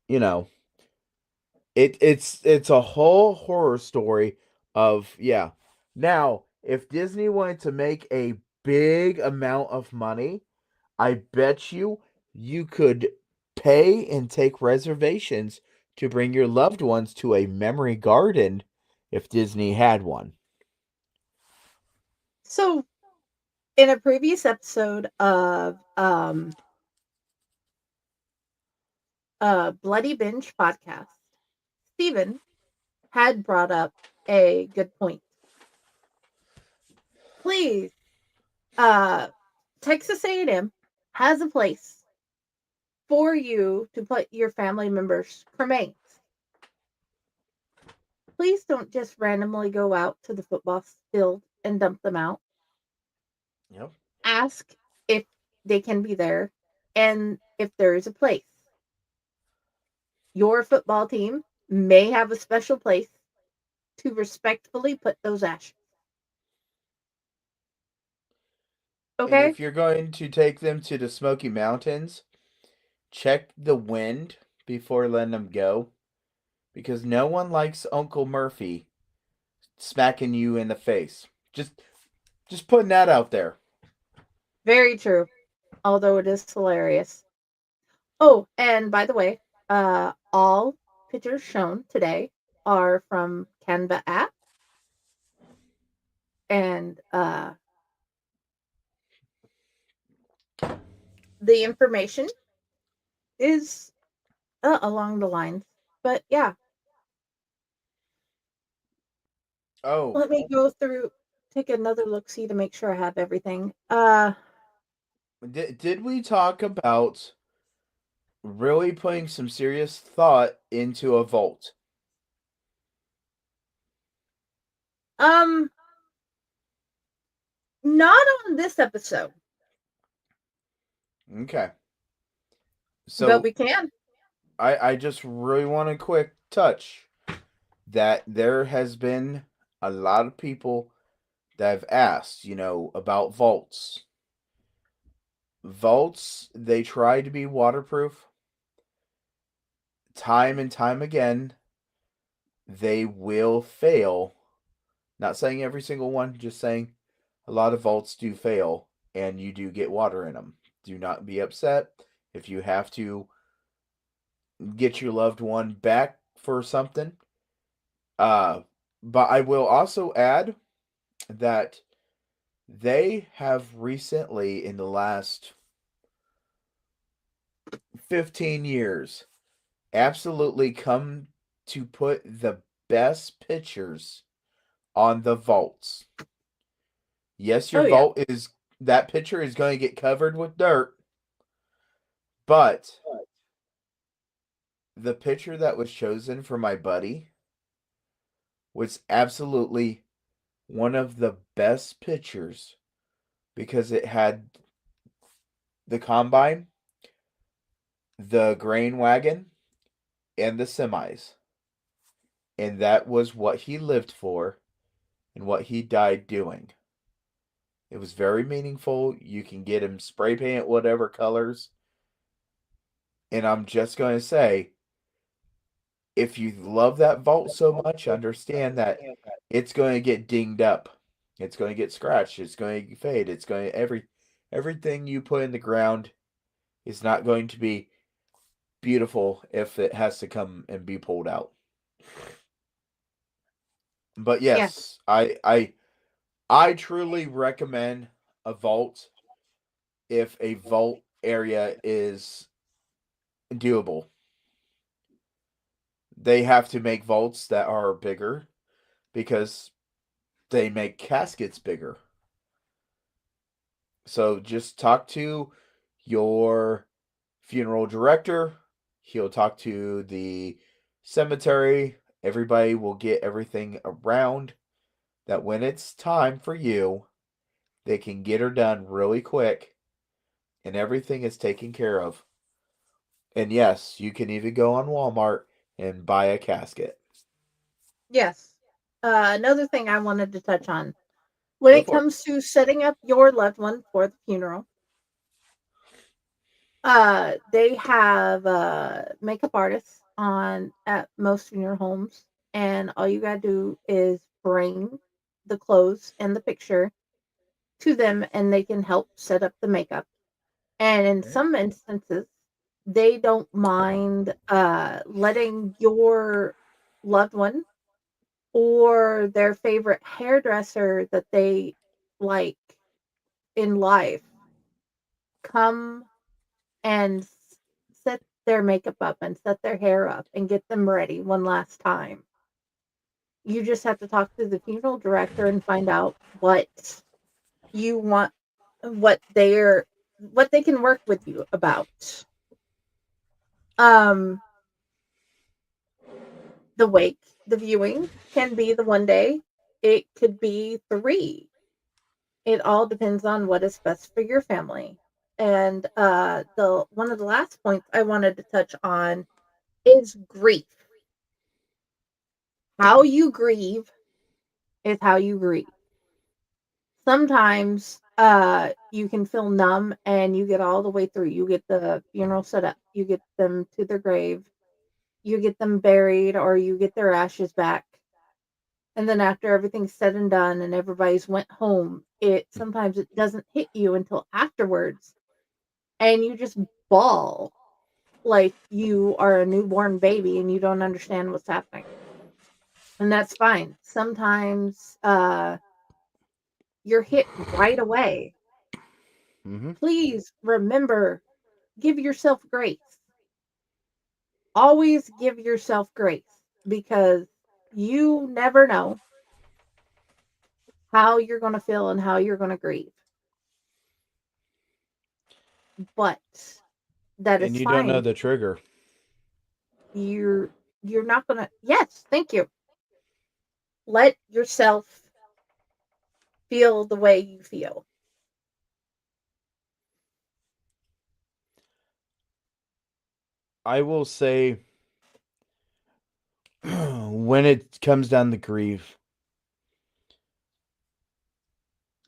you know, it's a whole horror story of, yeah. Now, if Disney wanted to make a big amount of money, I bet you could pay and take reservations to bring your loved ones to a memory garden if Disney had one. So, in a previous episode of Bloody Binge podcast, Stephen had brought up a good point. Please, uh, Texas A&M has a place for you to put your family members' cremains. Please don't just randomly go out to the football field and dump them out. Yep. Ask if they can be there and if there is a place. Your football team may have a special place to respectfully put those ashes. And Okay? if you're going to take them to the Smoky Mountains, check the wind before letting them go, because no one likes Uncle Murphy smacking you in the face. Just putting that out there. Very true. Although it is hilarious. Oh, and by the way, all pictures shown today are from Canva app, and the information is along the lines. But yeah, Oh, let me go through, take another look, see to make sure I have everything. did we talk about really putting some serious thought into a vault? Um, not on this episode, Okay. but So we can. I just really want a quick touch that there has been a lot of people that have asked, about vaults. Vaults, they try to be waterproof. Time and time again, they will fail. Not saying every single one, just saying a lot of vaults do fail and you do get water in them. Do not be upset if you have to get your loved one back for something. Uh, but I will also add that they have recently, in the last 15 years, absolutely come to put the best pictures on the vaults. Yes, your Oh yeah. vault is that picture is going to get covered with dirt, but the picture that was chosen for my buddy was absolutely one of the best pictures because it had the combine, the grain wagon, and the semis. And that was what he lived for and what he died doing. It was very meaningful. You can get him spray paint whatever colors. And I'm just going to say, if you love that vault so much, understand that it's going to get dinged up. It's going to get scratched. It's going to fade. It's going to everything you put in the ground is not going to be beautiful if it has to come and be pulled out. But Yes. yes, I truly recommend a vault if a vault area is doable. They have to make vaults that are bigger because they make caskets bigger. So just talk to your funeral director. He'll talk to the cemetery. Everybody will get everything around that when it's time for you, they can get her done really quick and everything is taken care of. And yes, you can even go on Walmart and buy a casket. Yes. Another thing I wanted to touch on when Go it for it. comes to setting up your loved one for the funeral, they have makeup artists on at most funeral homes, and all you gotta do is bring the clothes and the picture to them, and they can help set up the makeup. And in Okay. some instances, they don't mind letting your loved one or their favorite hairdresser that they like in life come and set their makeup up and set their hair up and get them ready one last time. You just have to talk to the funeral director and find out what you want, what they're what they can work with you about. Um the wake, the viewing can be the one day. It could be 3. It all depends on what is best for your family. And the one of the last points I wanted to touch on is grief. How you grieve is how you grieve. Sometimes you can feel numb and you get all the way through. You get the funeral set up, you get them to their grave, you get them buried, or you get their ashes back. And then after everything's said and done and everybody's went home, it doesn't hit you until afterwards. And you just bawl like you are a newborn baby and you don't understand what's happening. And that's fine. Sometimes you're hit right away. Mm-hmm. Please remember, give yourself grace. Always give yourself grace because you never know how you're going to feel and how you're going to grieve. But that And is you don't know fine. the trigger. You're you're not going to. Yes, thank you. Let yourself feel the way you feel. I will say, when it comes down to grief,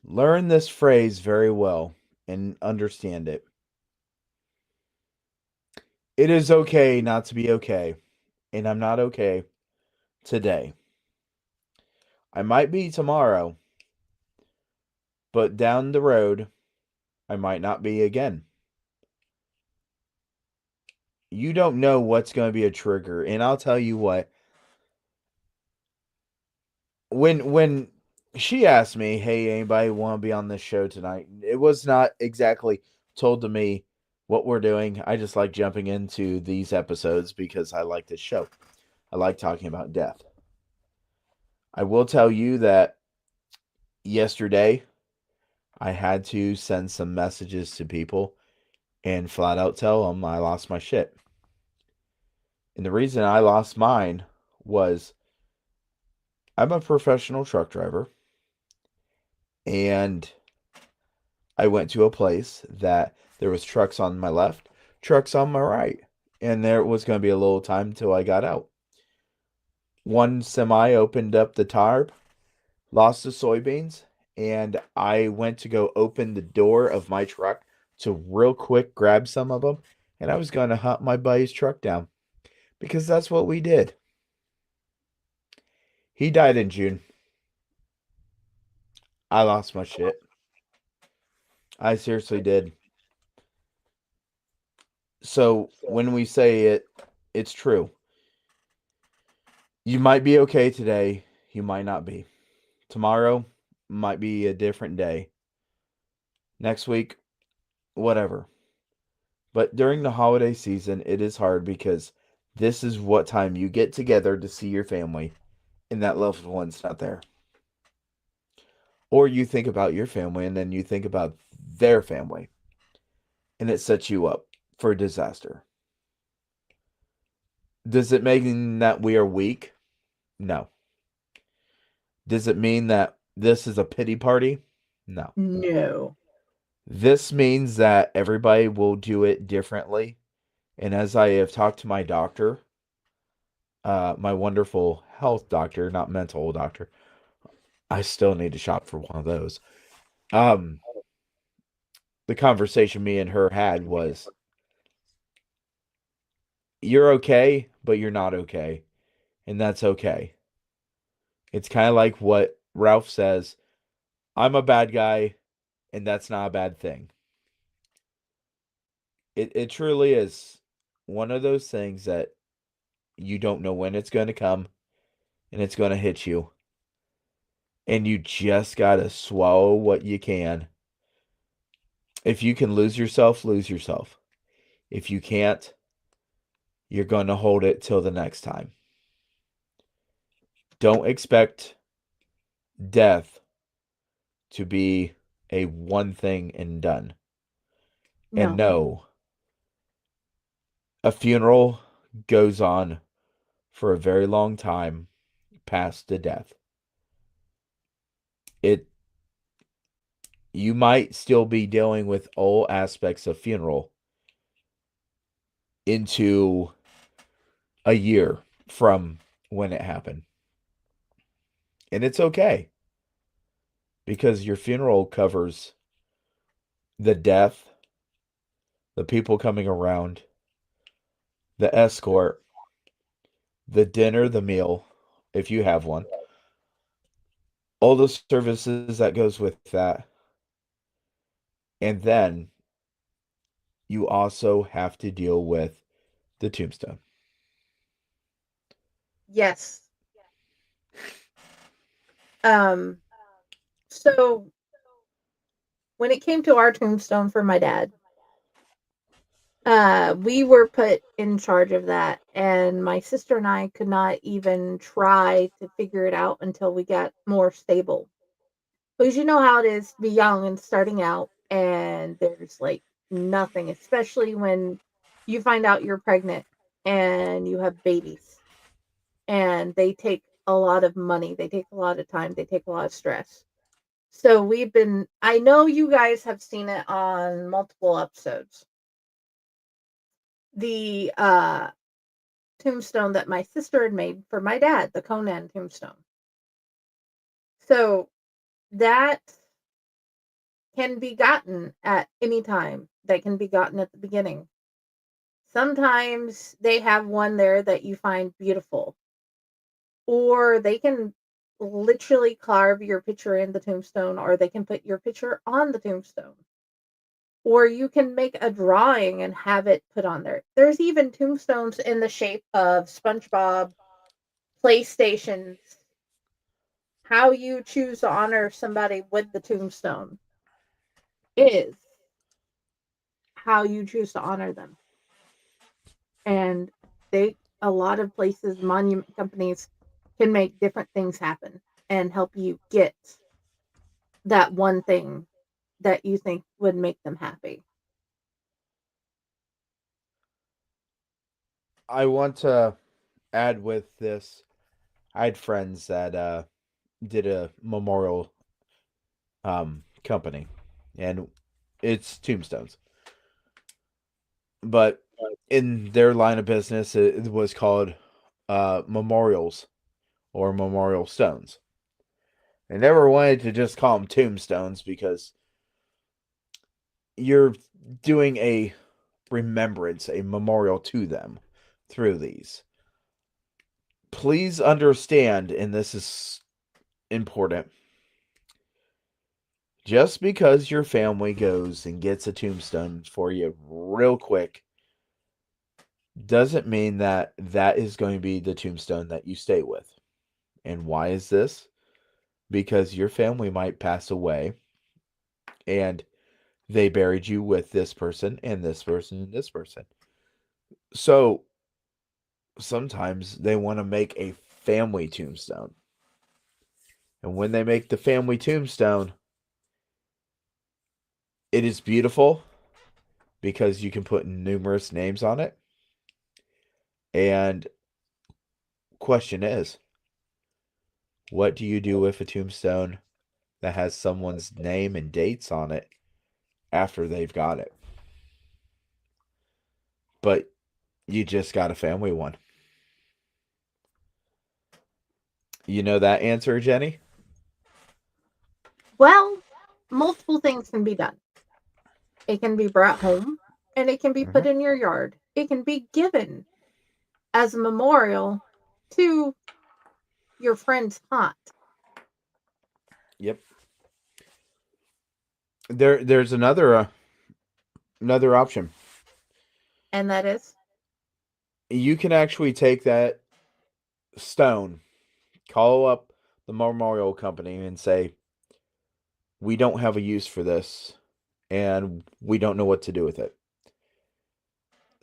learn this phrase very well and understand it. It is okay not to be okay, and I'm not okay today. I might be tomorrow, but down the road, I might not be again. You don't know what's going to be a trigger, and I'll tell you what. When she asked me, "Hey, anybody want to be on this show tonight?" It was not exactly told to me what we're doing. I just like jumping into these episodes because I like this show. I like talking about death. I will tell you that yesterday I had to send some messages to people and flat out tell them I lost my shit. And the reason I lost mine was I'm a professional truck driver, and I went to a place that there was trucks on my left, trucks on my right, and there was going to be a little time until I got out. One semi opened up the tarp, lost the soybeans, and I went to go open the door of my truck to real quick grab some of them, and I was going to hunt my buddy's truck down because that's what we did. He died in June. I lost my shit. I seriously did. So when we say it, it's true. You might be okay today, you might not be. Tomorrow might be a different day. Next week, whatever. But during the holiday season, it is hard because this is what time you get together to see your family and that loved one's not there. Or you think about your family and then you think about their family and it sets you up for a disaster. Does it mean that we are weak? No. Does it mean that this is a pity party? No. No. This means that everybody will do it differently. And as I have talked to my doctor, my wonderful health doctor, not mental doctor, I still need to shop for one of those. Um, the conversation me and her had was, you're okay, but you're not okay. And that's okay. It's kind of like what Ralph says, I'm a bad guy, and that's not a bad thing. It truly is one of those things that you don't know when it's going to come and it's going to hit you. And you just got to swallow what you can. If you can lose yourself, lose yourself. If you can't, you're going to hold it till the next time. Don't expect death to be a one thing and done. And no, a funeral goes on for a very long time past the death. You might still be dealing with all aspects of funeral into a year from when it happened. And it's okay because your funeral covers the death, the people coming around, the escort, the dinner, the meal, if you have one, all the services that goes with that. And then you also have to deal with the tombstone. Yes. So when it came to our tombstone for my dad, we were put in charge of that, and my sister and I could not even try to figure it out until we got more stable. Because you know how it is to be young and starting out, and there's like nothing, especially when you find out you're pregnant and you have babies, and they take a lot of money, they take a lot of time, they take a lot of stress. So I know you guys have seen it on multiple episodes. The tombstone that my sister had made for my dad, the Conan tombstone. So that can be gotten at any time. That can be gotten at the beginning. Sometimes they have one there that you find beautiful, or they can literally carve your picture in the tombstone, or they can put your picture on the tombstone. Or you can make a drawing and have it put on there. There's even tombstones in the shape of SpongeBob, PlayStations. How you choose to honor somebody with the tombstone is how you choose to honor them. And a lot of places, monument companies can make different things happen and help you get that one thing that you think would make them happy. I want to add with this. I had friends that did a memorial company, and it's tombstones. But in their line of business, it was called memorials or memorial stones. They never wanted to just call them tombstones because you're doing a remembrance, a memorial to them through these. Please understand, and this is important, just because your family goes and gets a tombstone for you real quick doesn't mean that that is going to be the tombstone that you stay with. And why is this? Because your family might pass away and they buried you with this person and this person and this person. So sometimes they want to make a family tombstone. And when they make the family tombstone, it is beautiful because you can put numerous names on it. And question is, what do you do with a tombstone that has someone's name and dates on it after they've got it? But you just got a family one. You know that answer, Jenny? Well, multiple things can be done. It can be brought home and it can be put in your yard. It can be given as a memorial to your friend's aunt. Yep. There's another option. And that is You can actually take that stone, call up the memorial company and say, "We don't have a use for this and we don't know what to do with it."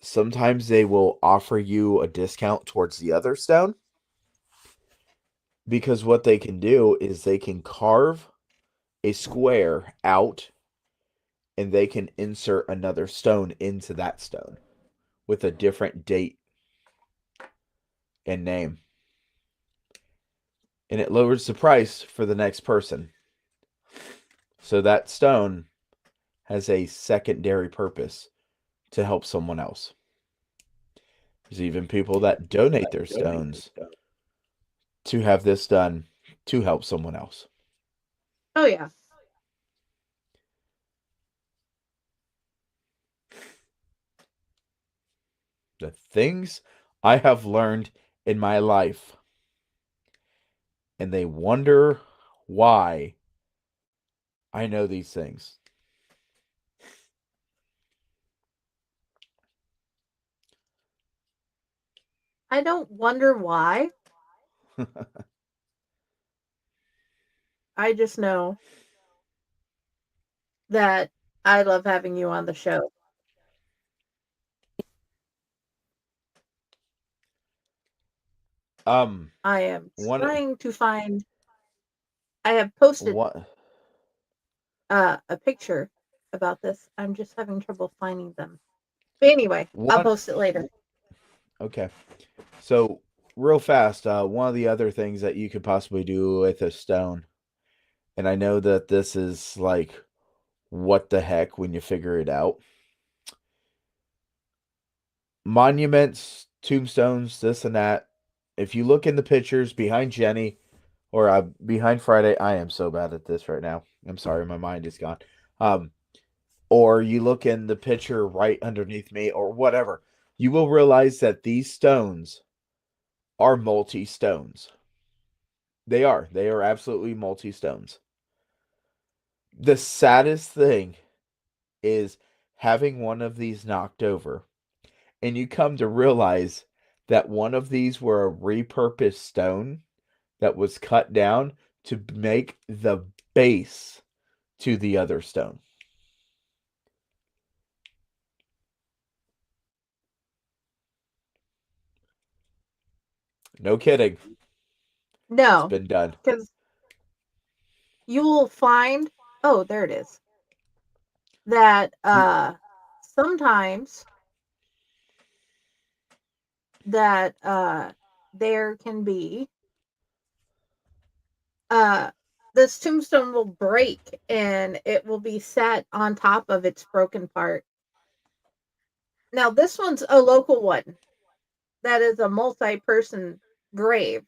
Sometimes they will offer you a discount towards the other stone because what they can do is they can carve a square out and they can insert another stone into that stone with a different date and name. And it lowers the price for the next person. So that stone has a secondary purpose to help someone else. There's even people that donate their stones to have this done to help someone else. Oh, yeah. The things I have learned in my life, and they wonder why I know these things. I don't wonder why. I just know that I love having you on the show. I am One, trying to find. I have posted what? a picture about this. I'm just having trouble finding them. But anyway, I'll One. post it later. Okay. So, real fast, one of the other things that you could possibly do with a stone, and I know that this is like, what the heck when you figure it out. Monuments, tombstones, this and that. If you look in the pictures behind Jenny or behind Friday, I am so bad at this right now. I'm sorry, my mind is gone. Or you look in the picture right underneath me or whatever, you will realize that these stones are multi stones. They are. They are absolutely multi stones. The saddest thing is having one of these knocked over, and you come to realize that one of these were a repurposed stone that was cut down to make the base to the other stone. No kidding. It's No, been done. because you will find. Oh, there it is. That sometimes that there can be this tombstone will break and it will be set on top of its broken part. Now this one's a local one that is a multi-person grave.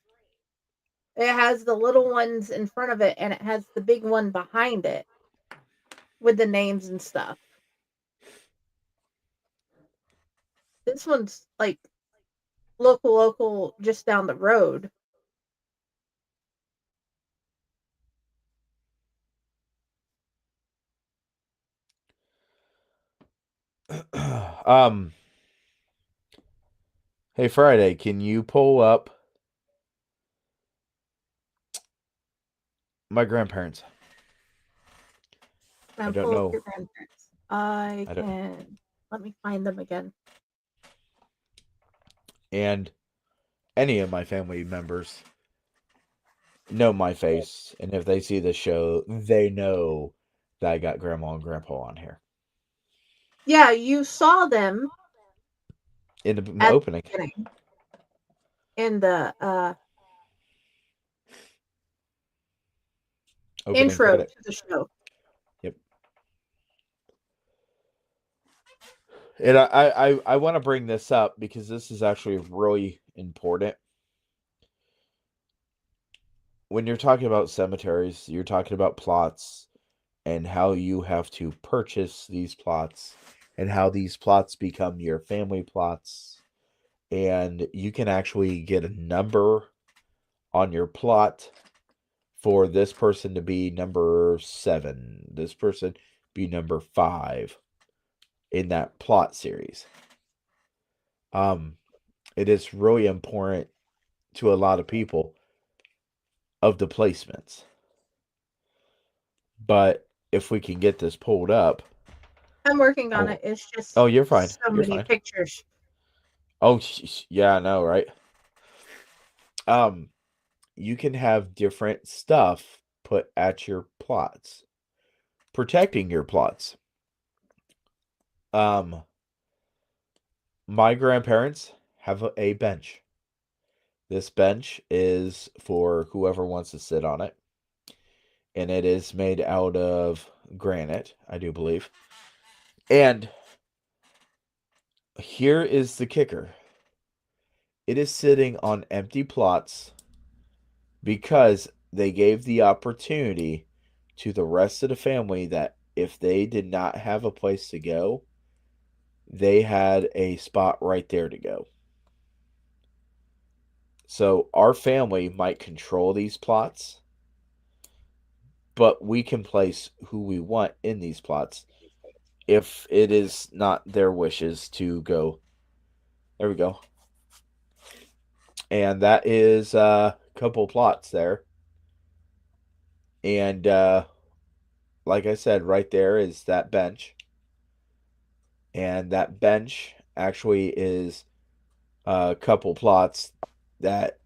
It has the little ones in front of it and it has the big one behind it with the names and stuff. This one's like local just down the road. um Hey Friday, can you pull up my grandparents? I And don't pull up know. your grandparents. I I don't can let me find them again. and any of my family members know my face, and if they see the show, they know that I got grandma and grandpa on here Yeah, you saw them in the at opening. the beginning in the Opening intro credit. to the show. Yep. And I want to bring this up because this is actually really important. When you're talking about cemeteries, you're talking about plots and how you have to purchase these plots and how these plots become your family plots. And you can actually get a number on your plot for this person to be number 7, this person be number 5 in that plot series. It is really important to a lot of people of the placements. But if we can get this pulled up. I'm working on Oh, it. It's just oh, you're fine. so You're many fine. pictures. Oh, yeah, I know, right? You can have different stuff put at your plots, protecting your plots. My grandparents have a bench. This bench is for whoever wants to sit on it, and it is made out of granite, I do believe. And here is the kicker. It is sitting on empty plots because they gave the opportunity to the rest of the family that if they did not have a place to go, they had a spot right there to go. So our family might control these plots, but we can place who we want in these plots if it is not their wishes to go. There we go. And that is a couple plots there. And like I said, right there is that bench. And that bench actually is a couple plots that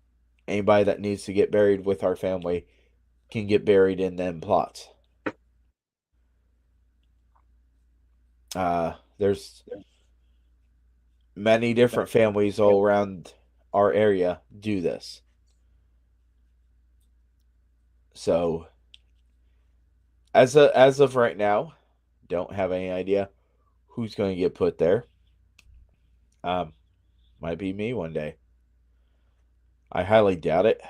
anybody that needs to get buried with our family can get buried in them plots. There's many different families all around our area do this. So as of right now, don't have any idea who's going to get put there. Might be me one day. I highly doubt it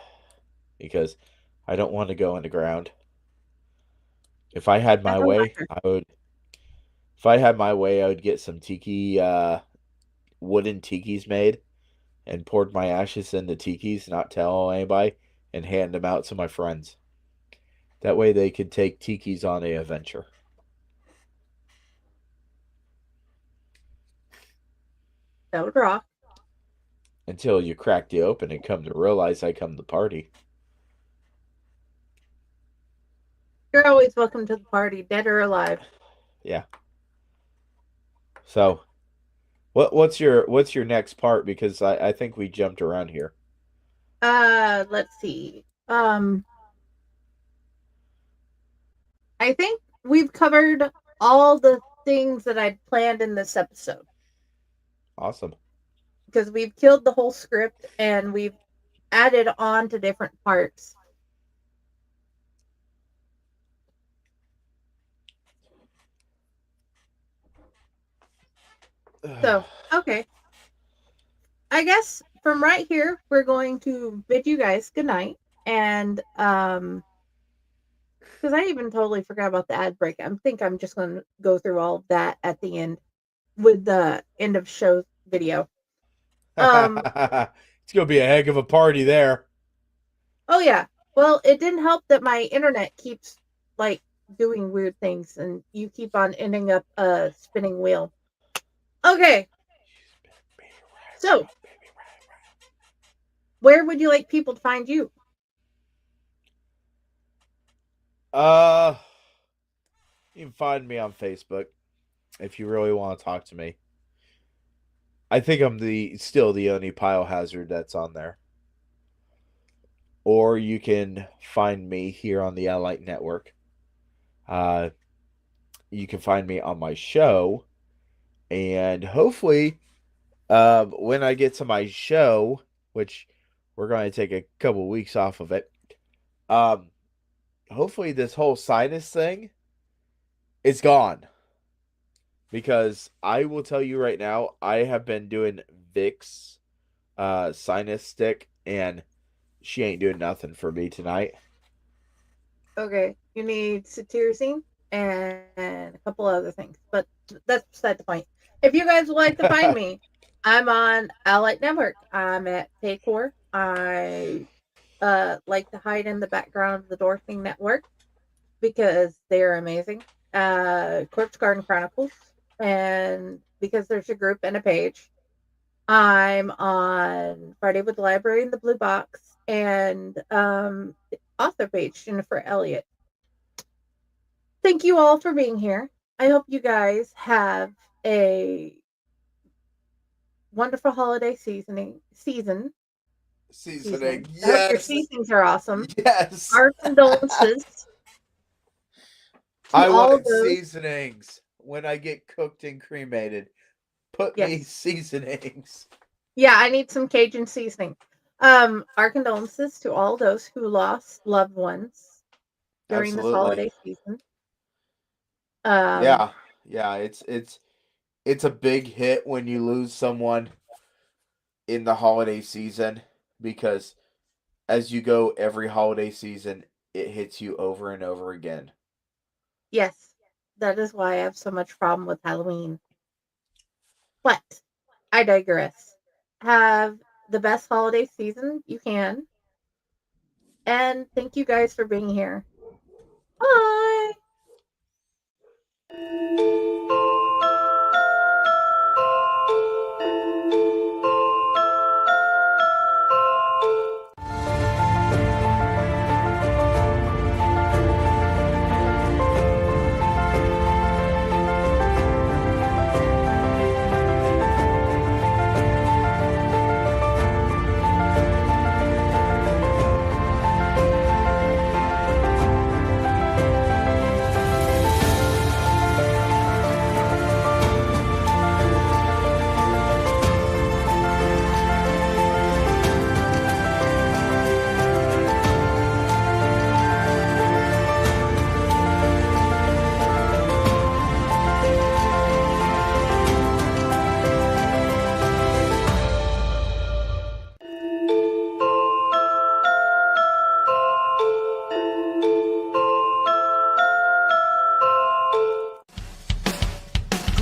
because I don't want to go underground. If I had I my don't way, either. I would. If I had my way, I would get some tiki, wooden tikis made, and poured my ashes into tikis, not tell anybody, and hand them out to my friends. That way, they could take tikis on a adventure. That would rock. Until you crack the open and come to realize I come to party. You're always welcome to the party, dead or alive. Yeah. So, what's your next part? Because I think we jumped around here. Let's see. I think we've covered all the things that I'd planned in this episode Awesome. because we've killed the whole script and we've added on to different parts. So, okay. I guess from right here, we're going to bid you guys good night. And because I even totally forgot about the ad break. I think I'm just going to go through all of that at the end with the end of show video. It's gonna be a heck of a party there. Oh yeah. Well, it didn't help that my internet keeps like doing weird things, and you keep on ending up a spinning wheel. Okay. So, where would you like people to find you? Uh, you can find me on Facebook if you really want to talk to me. I think I'm still the only pile hazard that's on there. Or you can find me here on the Allight Network. Uh, you can find me on my show, and hopefully, when I get to my show, which we're going to take a couple weeks off of it, um, hopefully this whole sinus thing is gone. Because I will tell you right now, I have been doing Vicks sinus stick, and she ain't doing nothing for me tonight. Okay. You need cetirizine and a couple other things, but that's beside the point. If you guys would like to find me, I'm on Allight Network. I'm at Paycor. I like to hide in the background of the Dorothy Network because they're amazing. Corpse Garden Chronicles, and because there's a group and a page. I'm on Friday with the Library in the Blue Box and the author page, Jennifer Elliott. Thank you all for being here. I hope you guys have a wonderful holiday season. Seasoning. I hope your Yes. seasonings are awesome. Yes. Our condolences to I all want those. seasonings when I get cooked and cremated. Put me Yes. seasonings. Yeah, I need some Cajun seasoning. Our condolences to all those who lost loved ones during this Absolutely. holiday season. Yeah. Yeah, it's a big hit when you lose someone in the holiday season because as you go every holiday season, it hits you over and over again. Yes, that is why I have so much problem with Halloween. But I digress. Have the best holiday season you can. And thank you guys for being here. Bye.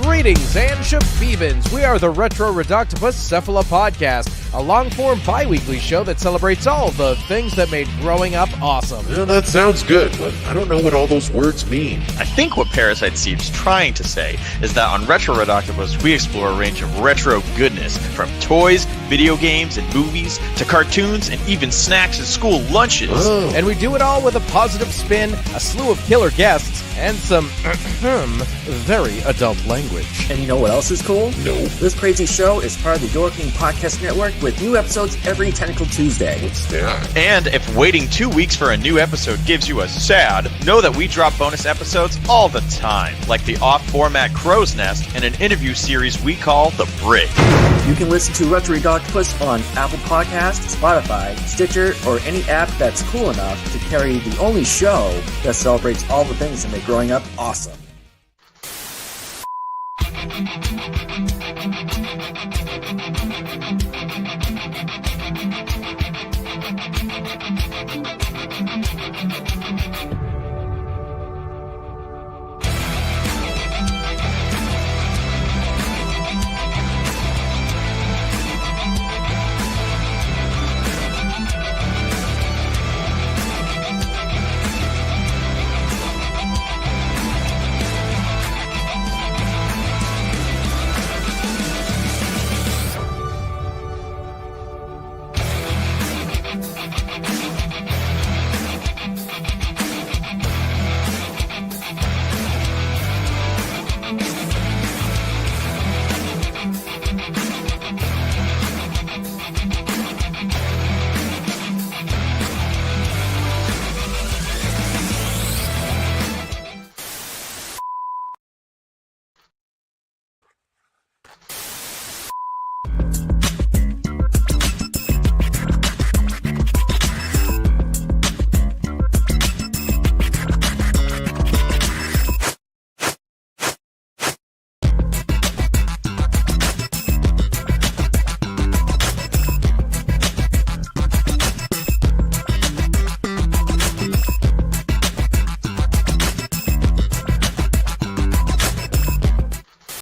Greetings and shabibans. We are the Retro Reductibus Cephala Podcast, a long-form bi-weekly show that celebrates all the things that made growing up awesome. Well, that sounds good, but I don't know what all those words mean. I think what Parasite Steve's trying to say is that on Retro Redoctopus, we explore a range of retro goodness, from toys, video games, and movies, to cartoons, and even snacks and school lunches. Oh. And we do it all with a positive spin, a slew of killer guests, and some very adult language. And you know what else is cool? No. This crazy show is part of the Door King Podcast Network with new episodes every Tentacle Tuesday. What's that? And if waiting 2 weeks for a new episode gives you a sad, know that we drop bonus episodes all the time, like the off-format Crow's Nest and an interview series we call The Brig. You can listen to Retro Octopus on Apple Podcasts, Spotify, Stitcher, or any app that's cool enough to carry the only show that celebrates all the things that make growing up awesome.